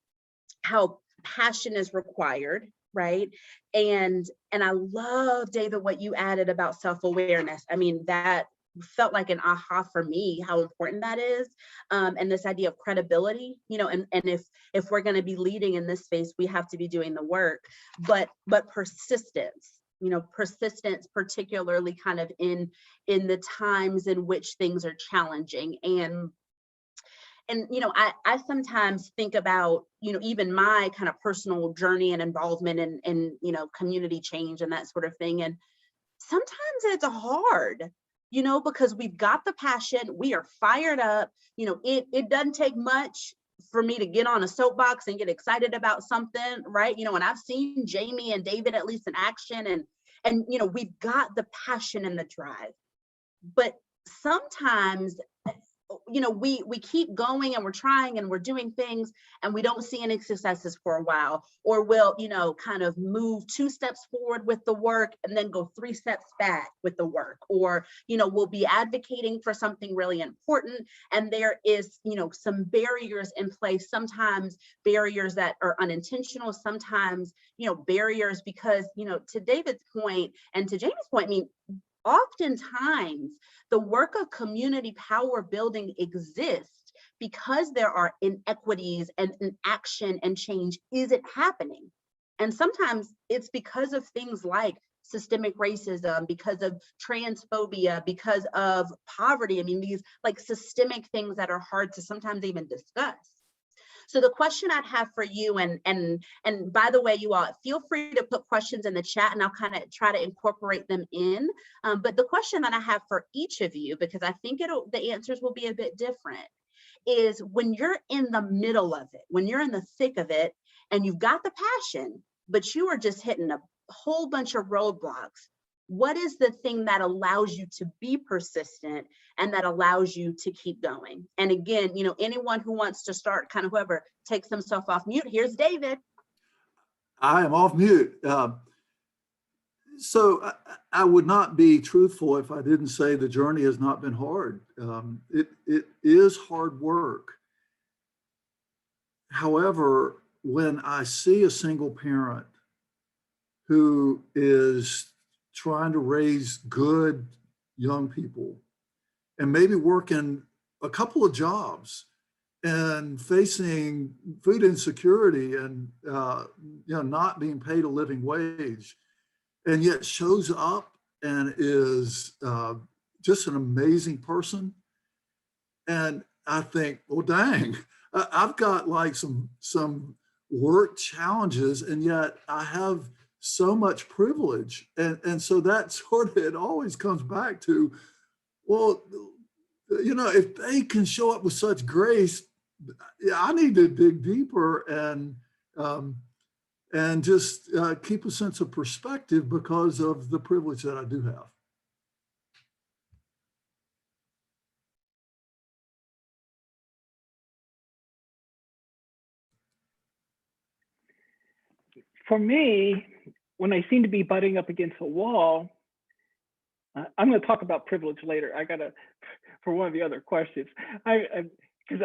how passion is required, right? And I love, David, what you added about self-awareness. I mean, that felt like an aha for me, how important that is. And this idea of credibility, you know, and if we're going to be leading in this space, we have to be doing the work, but persistence, you know, persistence, particularly kind of in the times in which things are challenging. And, you know, I sometimes think about, you know, even my kind of personal journey and involvement in, you know, community change and that sort of thing. And sometimes it's hard, you know, because we've got the passion, we are fired up, you know, it doesn't take much for me to get on a soapbox and get excited about something, right? You know, and I've seen Jamie and David at least in action, and you know, we've got the passion and the drive. But sometimes, you know, we keep going and we're trying and we're doing things and we don't see any successes for a while, or we'll, you know, kind of move 2 steps forward with the work and then go 3 steps back with the work, or, you know, we'll be advocating for something really important and there is, you know, some barriers in place, sometimes barriers that are unintentional, sometimes, you know, barriers because, you know, to David's point and to Jamie's point, I mean, oftentimes, the work of community power building exists because there are inequities and inaction and change isn't happening. And sometimes it's because of things like systemic racism, because of transphobia, because of poverty. I mean, these like systemic things that are hard to sometimes even discuss. So the question I'd have for you, and by the way, you all feel free to put questions in the chat and I'll kind of try to incorporate them in. But the question that I have for each of you, because I think the answers will be a bit different, is when you're in the middle of it, when you're in the thick of it and you've got the passion, but you are just hitting a whole bunch of roadblocks, what is the thing that allows you to be persistent and that allows you to keep going? And again, you know, anyone who wants to start, kind of whoever takes themselves off mute, here's David. I am off mute. So I would not be truthful if I didn't say the journey has not been hard. It is hard work. However, when I see a single parent who is trying to raise good young people and maybe working a couple of jobs and facing food insecurity and you know, not being paid a living wage, and yet shows up and is just an amazing person. And I think, well, dang, I've got like some work challenges, and yet I have so much privilege. And so that sort of, it always comes back to, well, you know, if they can show up with such grace, I need to dig deeper and just keep a sense of perspective because of the privilege that I do have. For me, when I seem to be butting up against a wall, I'm going to talk about privilege later. I got to, for one of the other questions, because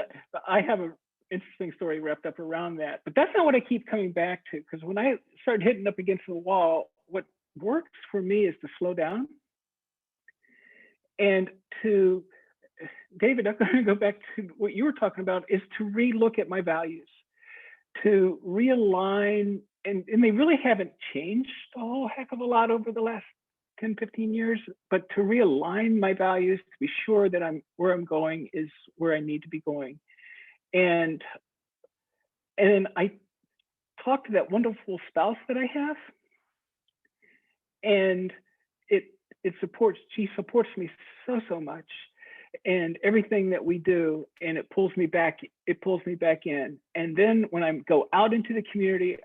I have an interesting story wrapped up around that. But that's not what I keep coming back to, because when I start hitting up against the wall, what works for me is to slow down and to, David, I'm going to go back to what you were talking about, is to relook at my values, to realign, and they really haven't changed a whole heck of a lot over the last 10, 15 years, but to realign my values, to be sure that where I'm going is where I need to be going. And I talk to that wonderful spouse that I have, and she supports me so much, and everything that we do, and it pulls me back in. And then when I go out into the community,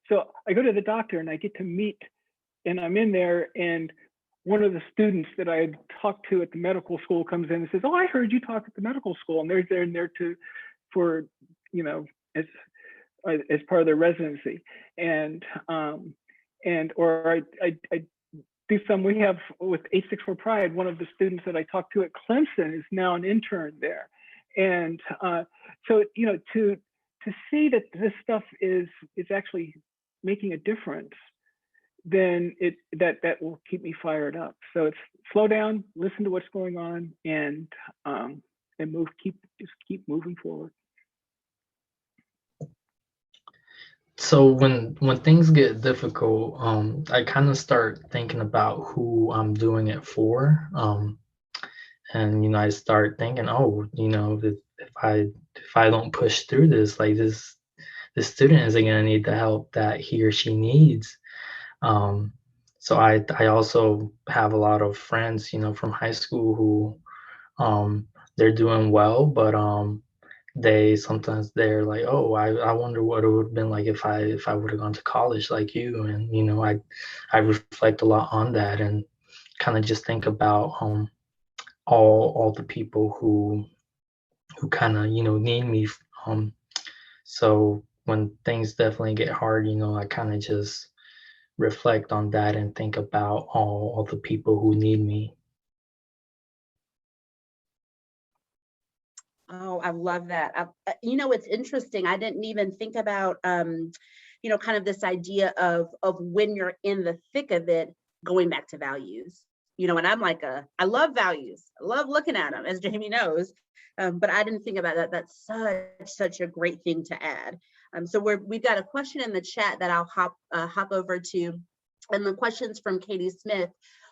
so I go to the doctor and I get to meet, and I'm in there, and one of the students that I had talked to at the medical school comes in and says, "Oh, I heard you talk at the medical school," and they're there for, you know, as part of their residency, or I do some. We have with 864 Pride, one of the students that I talked to at Clemson is now an intern there, and so, you know, to see that this stuff is actually making a difference, then that will keep me fired up. So it's slow down, listen to what's going on, and keep moving forward. So when things get difficult, I kind of start thinking about who I'm doing it for. And I start thinking, oh, if I don't push through this, like this student isn't gonna need the help that he or she needs. So I also have a lot of friends, from high school who they're doing well, but they're like, oh, I wonder what it would have been like if I would have gone to college like you. And I reflect a lot on that and kind of just think about all the people who kind of need me. So when things definitely get hard, I kind of just reflect on that and think about all the people who need me. Oh, I love that. It's interesting. I didn't even think about, kind of this idea of when you're in the thick of it, going back to values. And I'm like, I love values. I love looking at them, as Jamie knows. But I didn't think about that. That's such a great thing to add. So we've got a question in the chat that I'll hop over to, and the question's from Katie Smith.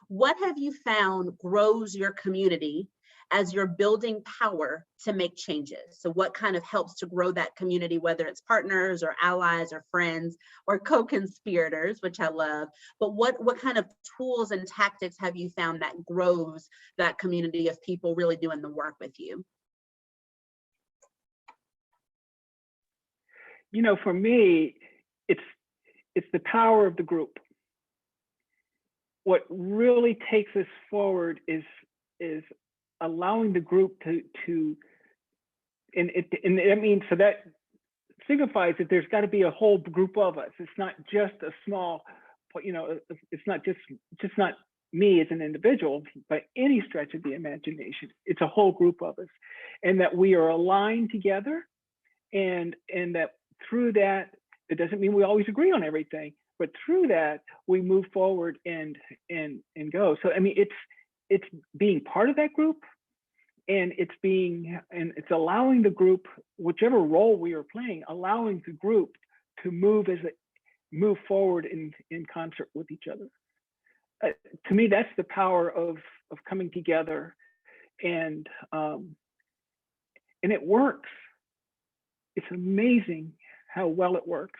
What have you found grows your community as you're building power to make changes? So what kind of helps to grow that community, whether it's partners or allies or friends or co-conspirators, which I love, but what kind of tools and tactics have you found that grows that community of people really doing the work with you? For me, it's the power of the group. What really takes us forward is allowing the group to and I mean, so that signifies that there's got to be a whole group of us. It's not just a small, it's not just not me as an individual by any stretch of the imagination. It's a whole group of us, and that we are aligned together, and that through that, it doesn't mean we always agree on everything, but through that we move forward and go. So I mean, it's being part of that group, and it's allowing the group, whichever role we are playing, allowing the group to move forward in concert with each other. To me, that's the power of coming together, and it works. It's amazing how well it works.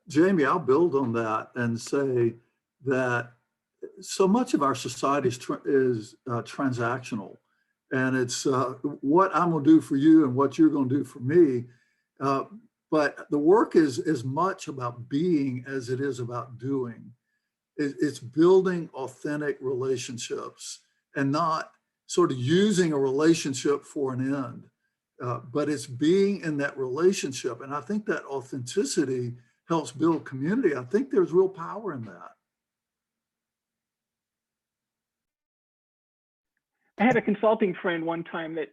Jamie, I'll build on that and say that so much of our society is transactional, and it's what I'm going to do for you and what you're going to do for me. But the work is as much about being as it is about doing. It's building authentic relationships and not sort of using a relationship for an end, but it's being in that relationship. And I think that authenticity helps build community. I think there's real power in that. I had a consulting friend one time that,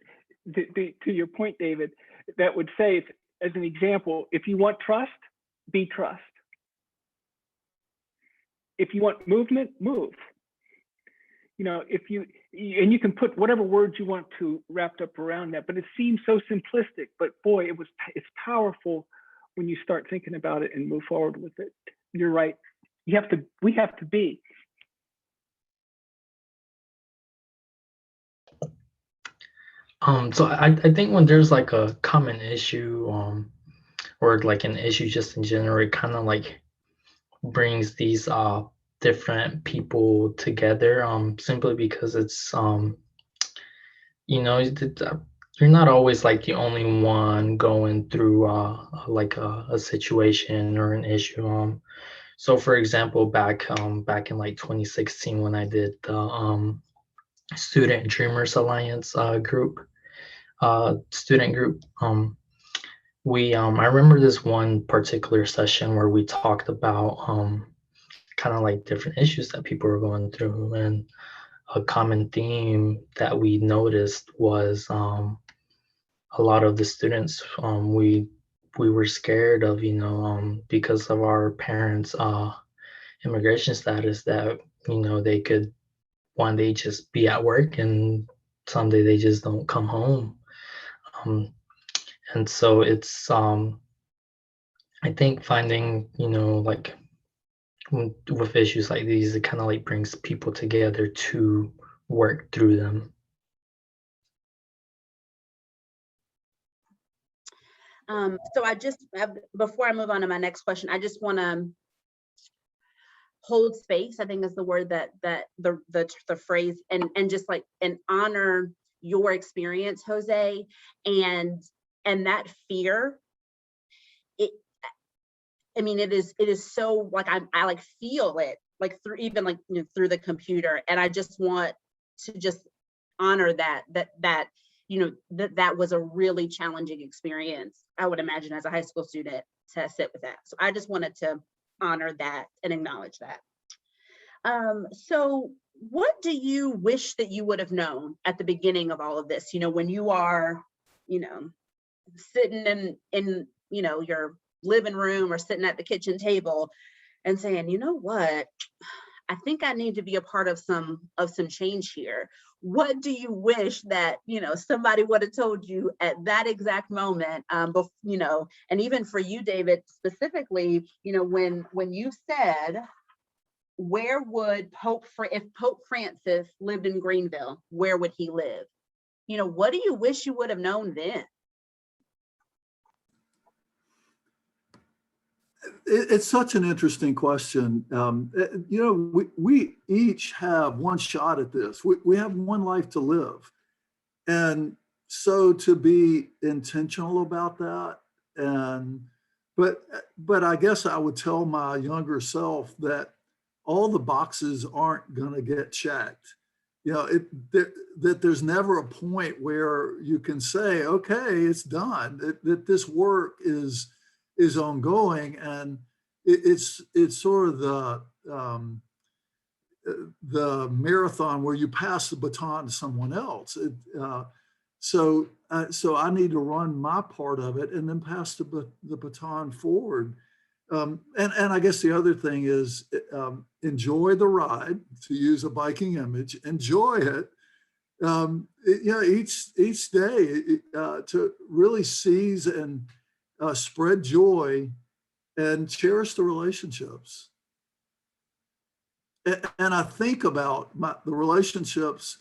to your point, David, that would say, as an example, if you want trust, be trust. If you want movement, move. And you can put whatever words you want to wrapped up around that, but it seems so simplistic, but boy, it's powerful when you start thinking about it and move forward with it. You're right. We have to be. So I think when there's like a common issue, or like an issue just in general, it kind of like brings these different people together, simply because it's you're not always like the only one going through like a situation or an issue. So for example, back in like 2016 when I did the Student Dreamers Alliance student group, I remember this one particular session where we talked about kind of like different issues that people were going through, and a common theme that we noticed was a lot of the students, we we were scared of, because of our parents' immigration status, that they could one day just be at work and someday they just don't come home. And so it's I think finding, like with issues like these, it kind of like brings people together to work through them. So before I move on to my next question, I just want to hold space, I think is the word that the phrase, and just like, and honor your experience, Jose, and that fear. It is so, like, I like feel it, like through even like through the computer, and I just want to just honor that was a really challenging experience, I would imagine, as a high school student, to sit with that. So I just wanted to honor that and acknowledge that. So what do you wish that you would have known at the beginning of all of this? When you are, sitting in your living room or sitting at the kitchen table and saying, you know what, I think I need to be a part of some change here. What do you wish that, somebody would have told you at that exact moment? And even for you, David, specifically, when you said, where would if Pope Francis lived in Greenville, where would he live? What do you wish you would have known then? It's such an interesting question. We each have one shot at this. We have one life to live. And so to be intentional about that, but I guess I would tell my younger self that all the boxes aren't going to get checked. That there's never a point where you can say, okay, it's done, that this work is ongoing, and it's sort of the marathon where you pass the baton to someone else. So I need to run my part of it and then pass the baton forward. And I guess the other thing is enjoy the ride, to use a biking image. Enjoy it. Each day to really seize and spread joy and cherish the relationships. And I think about the relationships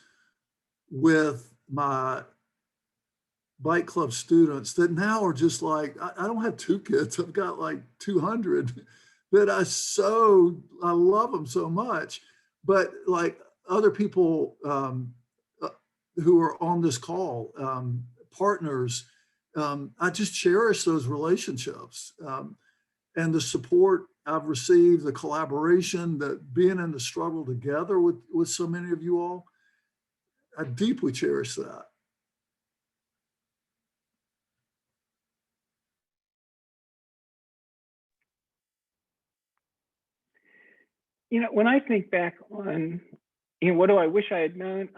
with my bike club students that now are just like, I don't have 2 kids, I've got like 200, that I love them so much. But like other people who are on this call, partners, I just cherish those relationships, and the support I've received, the collaboration, that being in the struggle together with so many of you all. I deeply cherish that. When I think back on, what do I wish I had known?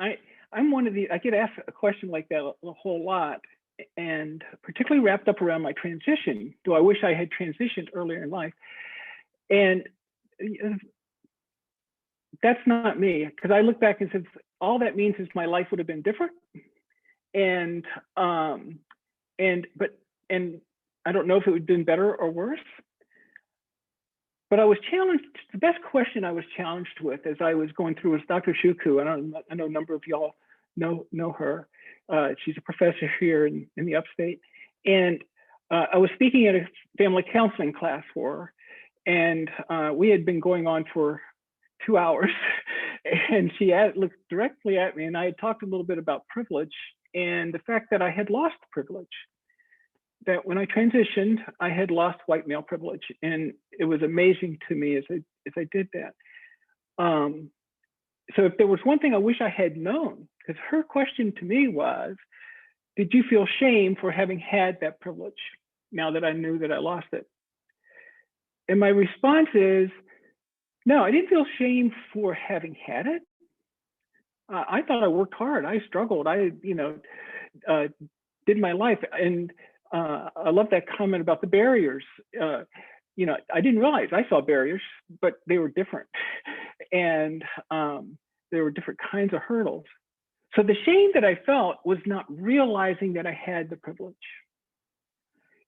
I'm one of the, I get asked a question like that a whole lot, and particularly wrapped up around my transition. Do I wish I had transitioned earlier in life? And that's not me, because I look back and said, all that means is my life would have been different. And I don't know if it would have been better or worse. But I was challenged. The best question I was challenged with as I was going through was Dr. Shuku. I know a number of y'all know her. She's a professor here in the upstate. And I was speaking at a family counseling class for her. And we had been going on for 2 hours. And she looked directly at me, and I had talked a little bit about privilege and the fact that I had lost privilege. That when I transitioned, I had lost white male privilege, and it was amazing to me as I did that. So if there was one thing I wish I had known, because her question to me was, did you feel shame for having had that privilege now that I knew that I lost it? And my response is, no, I didn't feel shame for having had it. I thought I worked hard. I struggled. I, did my life, and I love that comment about the barriers. You know, I didn't realize I saw barriers, but they were different. And there were different kinds of hurdles. So the shame that I felt was not realizing that I had the privilege.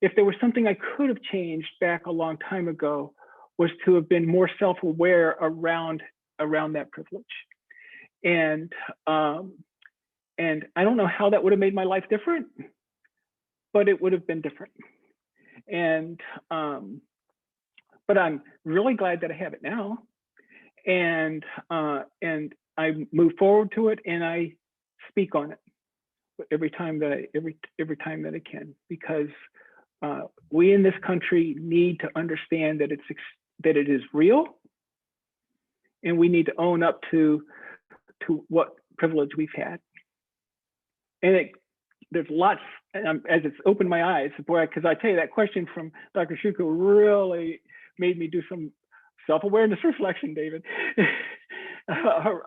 If there was something I could have changed back a long time ago, was to have been more self-aware around that privilege. And I don't know how that would have made my life different, but it would have been different. And but I'm really glad that I have it now. And I move forward to it, and I speak on it every time that I can, because we in this country need to understand that it is real, and we need to own up to what privilege we've had. And there's lots, as it's opened my eyes, boy, because I tell you, that question from Dr. Shuko really made me do some self-awareness reflection, David,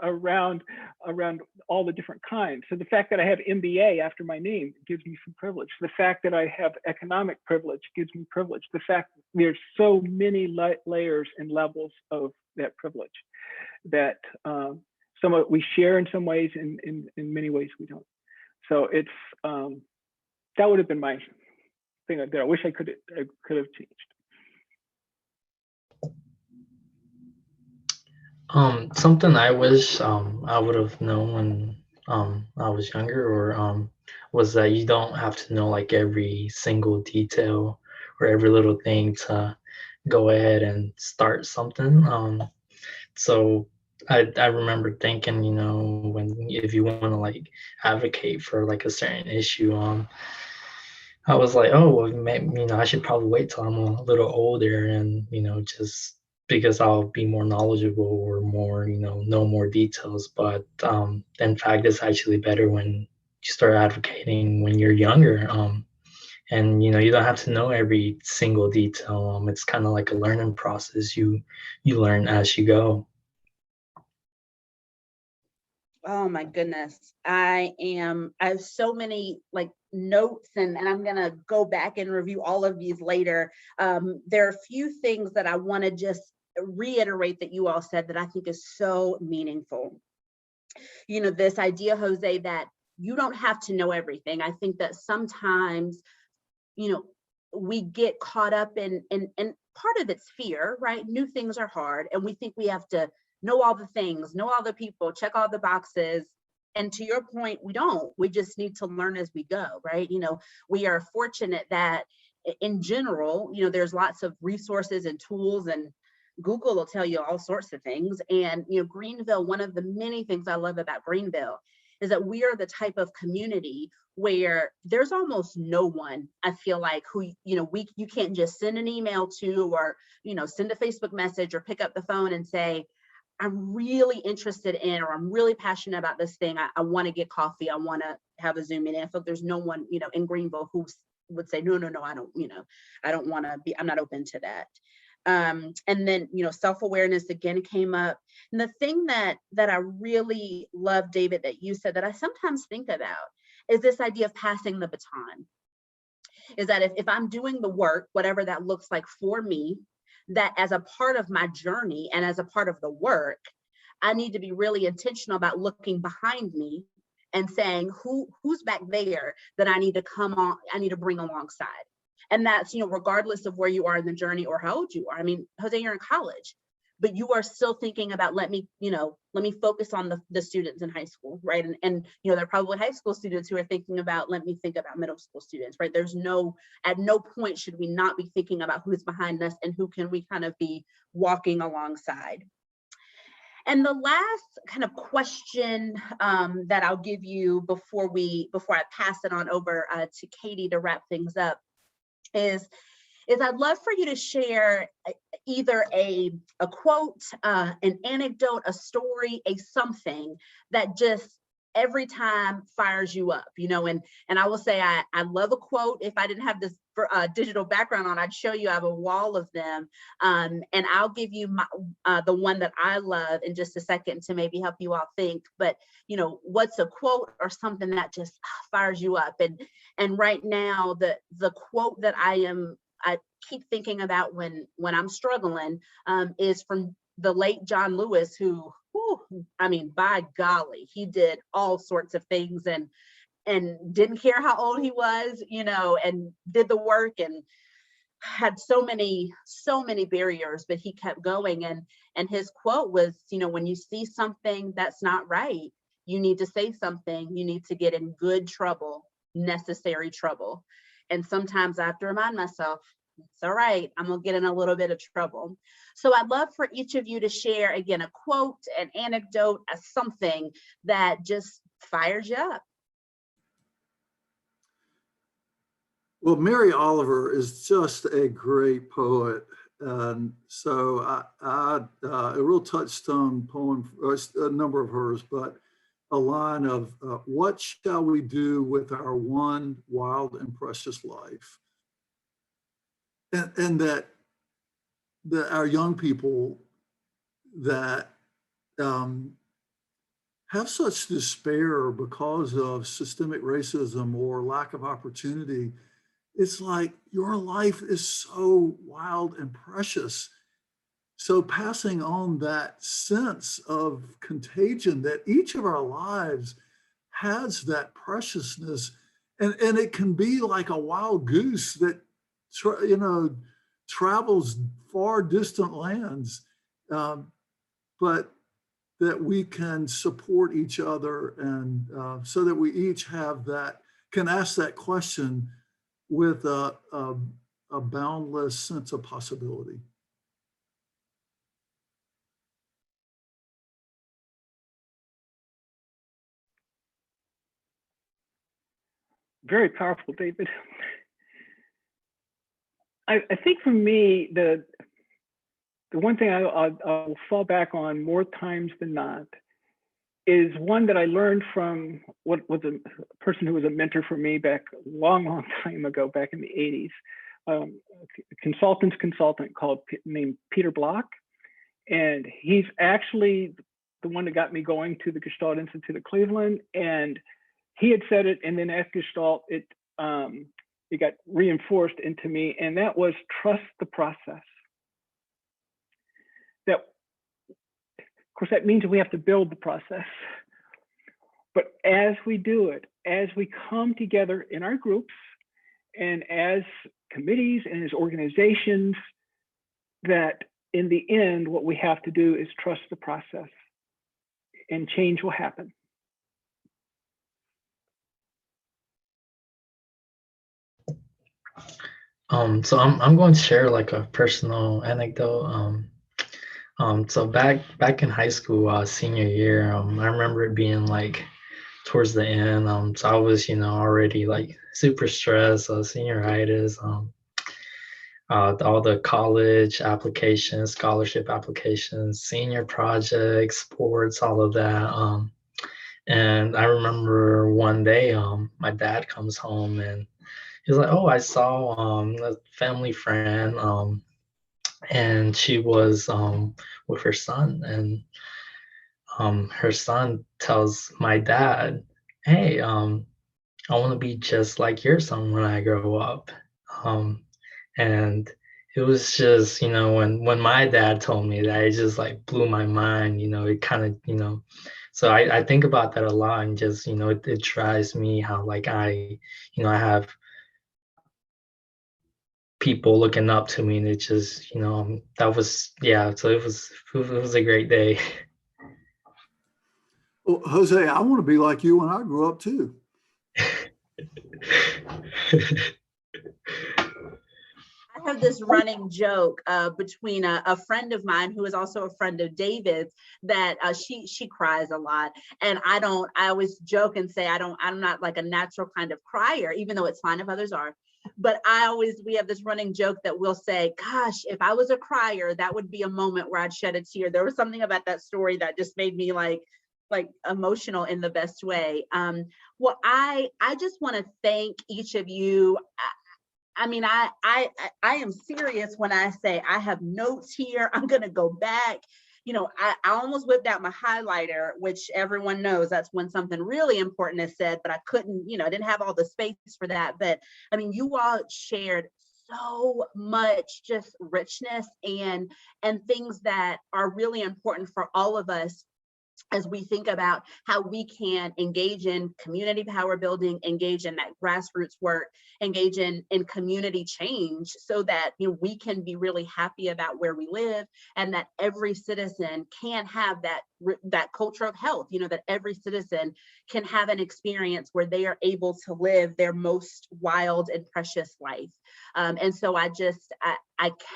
around all the different kinds. So the fact that I have MBA after my name gives me some privilege. The fact that I have economic privilege gives me privilege. The fact that there's so many layers and levels of that privilege that some of we share in some ways, and in many ways we don't. So it's that would have been my thing that I wish I could have changed. Something I wish I would have known when I was younger, or was that you don't have to know like every single detail or every little thing to go ahead and start something. So I remember thinking, you know, if you want to like advocate for like a certain issue, I was like, oh, well, maybe, you know, I should probably wait till I'm a little older, and you know, just because I'll be more knowledgeable or more, you know more details. But in fact, it's actually better when you start advocating when you're younger. And you know, you don't have to know every single detail. It's kind of like a learning process. You learn as you go. Oh my goodness. I have so many like notes, and I'm gonna go back and review all of these later. There are a few things that I want to just reiterate that you all said that I think is so meaningful. You know, this idea, Jose, that you don't have to know everything. I think that sometimes, you know, we get caught up in part of it's fear, right? New things are hard, and we think we have to know all the things, know all the people, check all the boxes. And to your point, we don't. We just need to learn as we go, right? You know, we are fortunate that in general, you know, there's lots of resources and tools, and Google will tell you all sorts of things. And, you know, Greenville, one of the many things I love about Greenville is that we are the type of community where there's almost no one, I feel like, who, you know, you can't just send an email to, or, you know, send a Facebook message or pick up the phone and say, I'm really interested in, or I'm really passionate about this thing. I want to get coffee. I want to have a Zoom meeting. I feel like there's no one, you know, in Greenville who would say, no, I don't, you know, I don't want to be, I'm not open to that. And then, you know, self-awareness again came up. And the thing that I really love, David, that you said that I sometimes think about is this idea of passing the baton. Is that if I'm doing the work, whatever that looks like for me, that as a part of my journey and as a part of the work, I need to be really intentional about looking behind me and saying, who's back there that I need to come on, I need to bring alongside. And that's, you know, regardless of where you are in the journey or how old you are. I mean, Jose, you're in college, but you are still thinking about, let me focus on the students in high school, right? And you know, there are probably high school students who are thinking about, let me think about middle school students, right? At no point should we not be thinking about who's behind us and who can we kind of be walking alongside. And the last kind of question that I'll give you before I pass it on over to Katie to wrap things up is I'd love for you to share either a quote, an anecdote, a story, a something that just every time fires you up, you know, and I will say I love a quote. If I didn't have this digital background on, I'd show you. I have a wall of them, and I'll give you the one that I love in just a second to maybe help you all think. But you know, what's a quote or something that just fires you up? And right now, the quote that I keep thinking about when I'm struggling is from the late John Lewis, who, I mean, by golly, he did all sorts of things and didn't care how old he was, you know, and did the work and had so many barriers, but he kept going. And his quote was, you know, when you see something that's not right, you need to say something. You need to get in good trouble, necessary trouble. And sometimes I have to remind myself, it's all right, I'm gonna get in a little bit of trouble. So I'd love for each of you to share, again, a quote, an anecdote, something that just fires you up. Well, Mary Oliver is just a great poet. And so a real touchstone poem, a number of hers, but a line of, what shall we do with our one wild and precious life? And that our young people that have such despair because of systemic racism or lack of opportunity, it's like your life is so wild and precious. So passing on that sense of contagion that each of our lives has that preciousness, and it can be like a wild goose that travels far distant lands, but that we can support each other, and so that we each have that, can ask that question with a boundless sense of possibility. Very powerful, David. I think for me, the one thing I'll fall back on more times than not is one that I learned from what was a person who was a mentor for me back a long time ago, back in the 80s, a consultant named Peter Block. And he's actually the one that got me going to the Gestalt Institute of Cleveland. And he had said it, and then at Gestalt, it got reinforced into me, and that was trust the process. That, of course, that means that we have to build the process. But as we do it, as we come together in our groups and as committees and as organizations, that in the end, what we have to do is trust the process, and change will happen. So I'm going to share like a personal anecdote. So back in high school, senior year, I remember it being like towards the end. So I was, already like super stressed, senioritis, all the college applications, scholarship applications, senior projects, sports, all of that. And I remember one day, my dad comes home and he's like, "Oh, I saw a family friend, and she was with her son, and her son tells my dad, 'Hey, I want to be just like your son when I grow up.'" And it was just, when my dad told me that, it just like blew my mind. It kind of, so I think about that a lot, and just, it drives me how like I have people looking up to me, and it just, that was, yeah, so it was a great day. Well, Jose, I want to be like you when I grew up too. I have this running joke between a friend of mine who is also a friend of David's, that she cries a lot, and I always joke and say I'm not like a natural kind of crier, even though it's fine if others are. But we have this running joke that we'll say, gosh, if I was a crier, that would be a moment where I'd shed a tear. There was something about that story that just made me like emotional in the best way. Well, I just want to thank each of you. I mean, I am serious when I say I have notes here. I'm going to go back. You know, I almost whipped out my highlighter, which everyone knows that's when something really important is said, but I couldn't, you know, I didn't have all the space for that. But I mean, you all shared so much just richness and things that are really important for all of us as we think about how we can engage in community power building, engage in that grassroots work, engage in community change, so that, you know, we can be really happy about where we live, and that every citizen can have that culture of health, you know, that every citizen can have an experience where they are able to live their most wild and precious life. And so I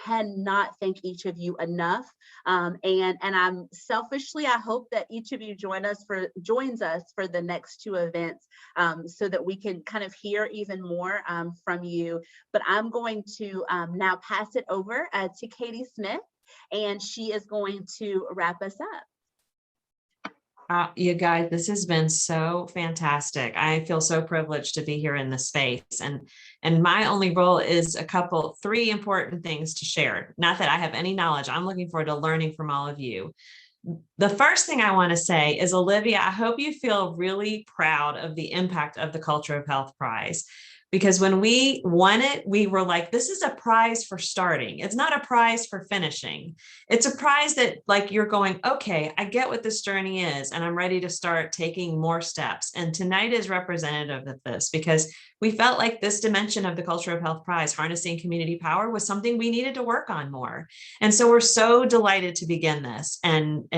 cannot thank each of you enough. And I'm selfishly, I hope that each of you joins us for the next two events, so that we can kind of hear even more from you. But I'm going to now pass it over to Katie Smith, and she is going to wrap us up. You guys, this has been so fantastic. I feel so privileged to be here in this space, and my only role is three important things to share. Not that I have any knowledge. I'm looking forward to learning from all of you. The first thing I want to say is, Olivia, I hope you feel really proud of the impact of the Culture of Health Prize. Because when we won it, we were like, this is a prize for starting. It's not a prize for finishing. It's a prize that, like, you're going, okay, I get what this journey is, and I'm ready to start taking more steps. And tonight is representative of this, because we felt like this dimension of the Culture of Health Prize, harnessing community power, was something we needed to work on more. And so we're so delighted to begin this, and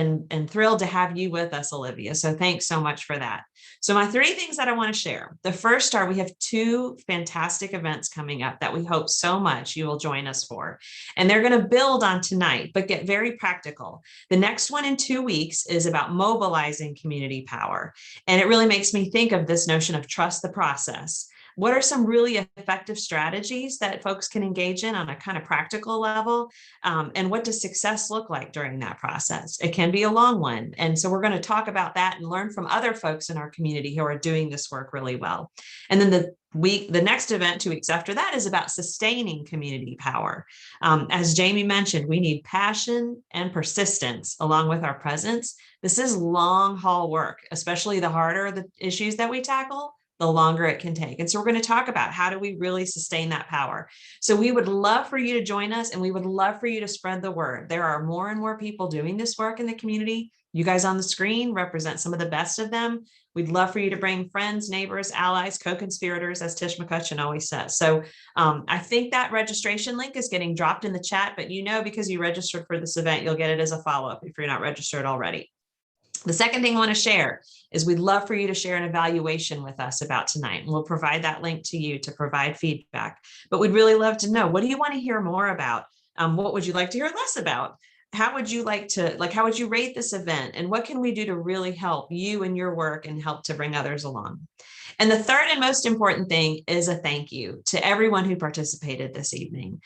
thrilled to have you with us, Olivia. So thanks so much for that. So my three things that I want to share. The first are, we have two fantastic events coming up that we hope so much you will join us for. And they're going to build on tonight, but get very practical. The next one in 2 weeks is about mobilizing community power. And it really makes me think of this notion of trust the process. What are some really effective strategies that folks can engage in on a kind of practical level? And what does success look like during that process? It can be a long one. And so we're going to talk about that and learn from other folks in our community who are doing this work really well. And then the next event 2 weeks after that is about sustaining community power. As Jamie mentioned, we need passion and persistence along with our presence. This is long haul work, especially the harder the issues that we tackle, the longer it can take. And so we're going to talk about how do we really sustain that power. So we would love for you to join us, and we would love for you to spread the word. There are more and more people doing this work in the community. You guys on the screen represent some of the best of them. We'd love for you to bring friends, neighbors, allies, co-conspirators, as Tish McCutcheon always says. So I think that registration link is getting dropped in the chat, but you know, because you registered for this event, you'll get it as a follow-up if you're not registered already. The second thing I want to share is we'd love for you to share an evaluation with us about tonight, and we'll provide that link to you to provide feedback. But we'd really love to know, what do you want to hear more about? What would you like to hear less about? How would you like to, how would you rate this event? And what can we do to really help you in your work and help to bring others along? And the third and most important thing is a thank you to everyone who participated this evening.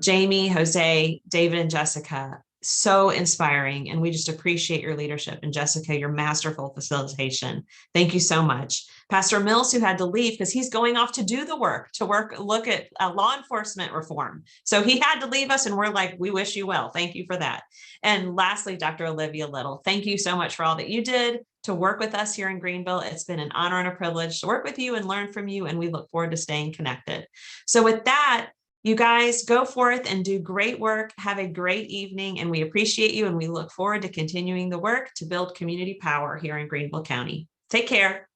Jamie, Jose, David, and Jessica, so inspiring, and we just appreciate your leadership. And Jessica, your masterful facilitation. Thank you so much. Pastor Mills, who had to leave because he's going off to do the work, look at law enforcement reform. So he had to leave us, and we're like, we wish you well. Thank you for that. And lastly, Dr. Olivia Little, thank you so much for all that you did to work with us here in Greenville. It's been an honor and a privilege to work with you and learn from you, and we look forward to staying connected. So with that, you guys go forth and do great work. Have a great evening, and we appreciate you, and we look forward to continuing the work to build community power here in Greenville County. Take care.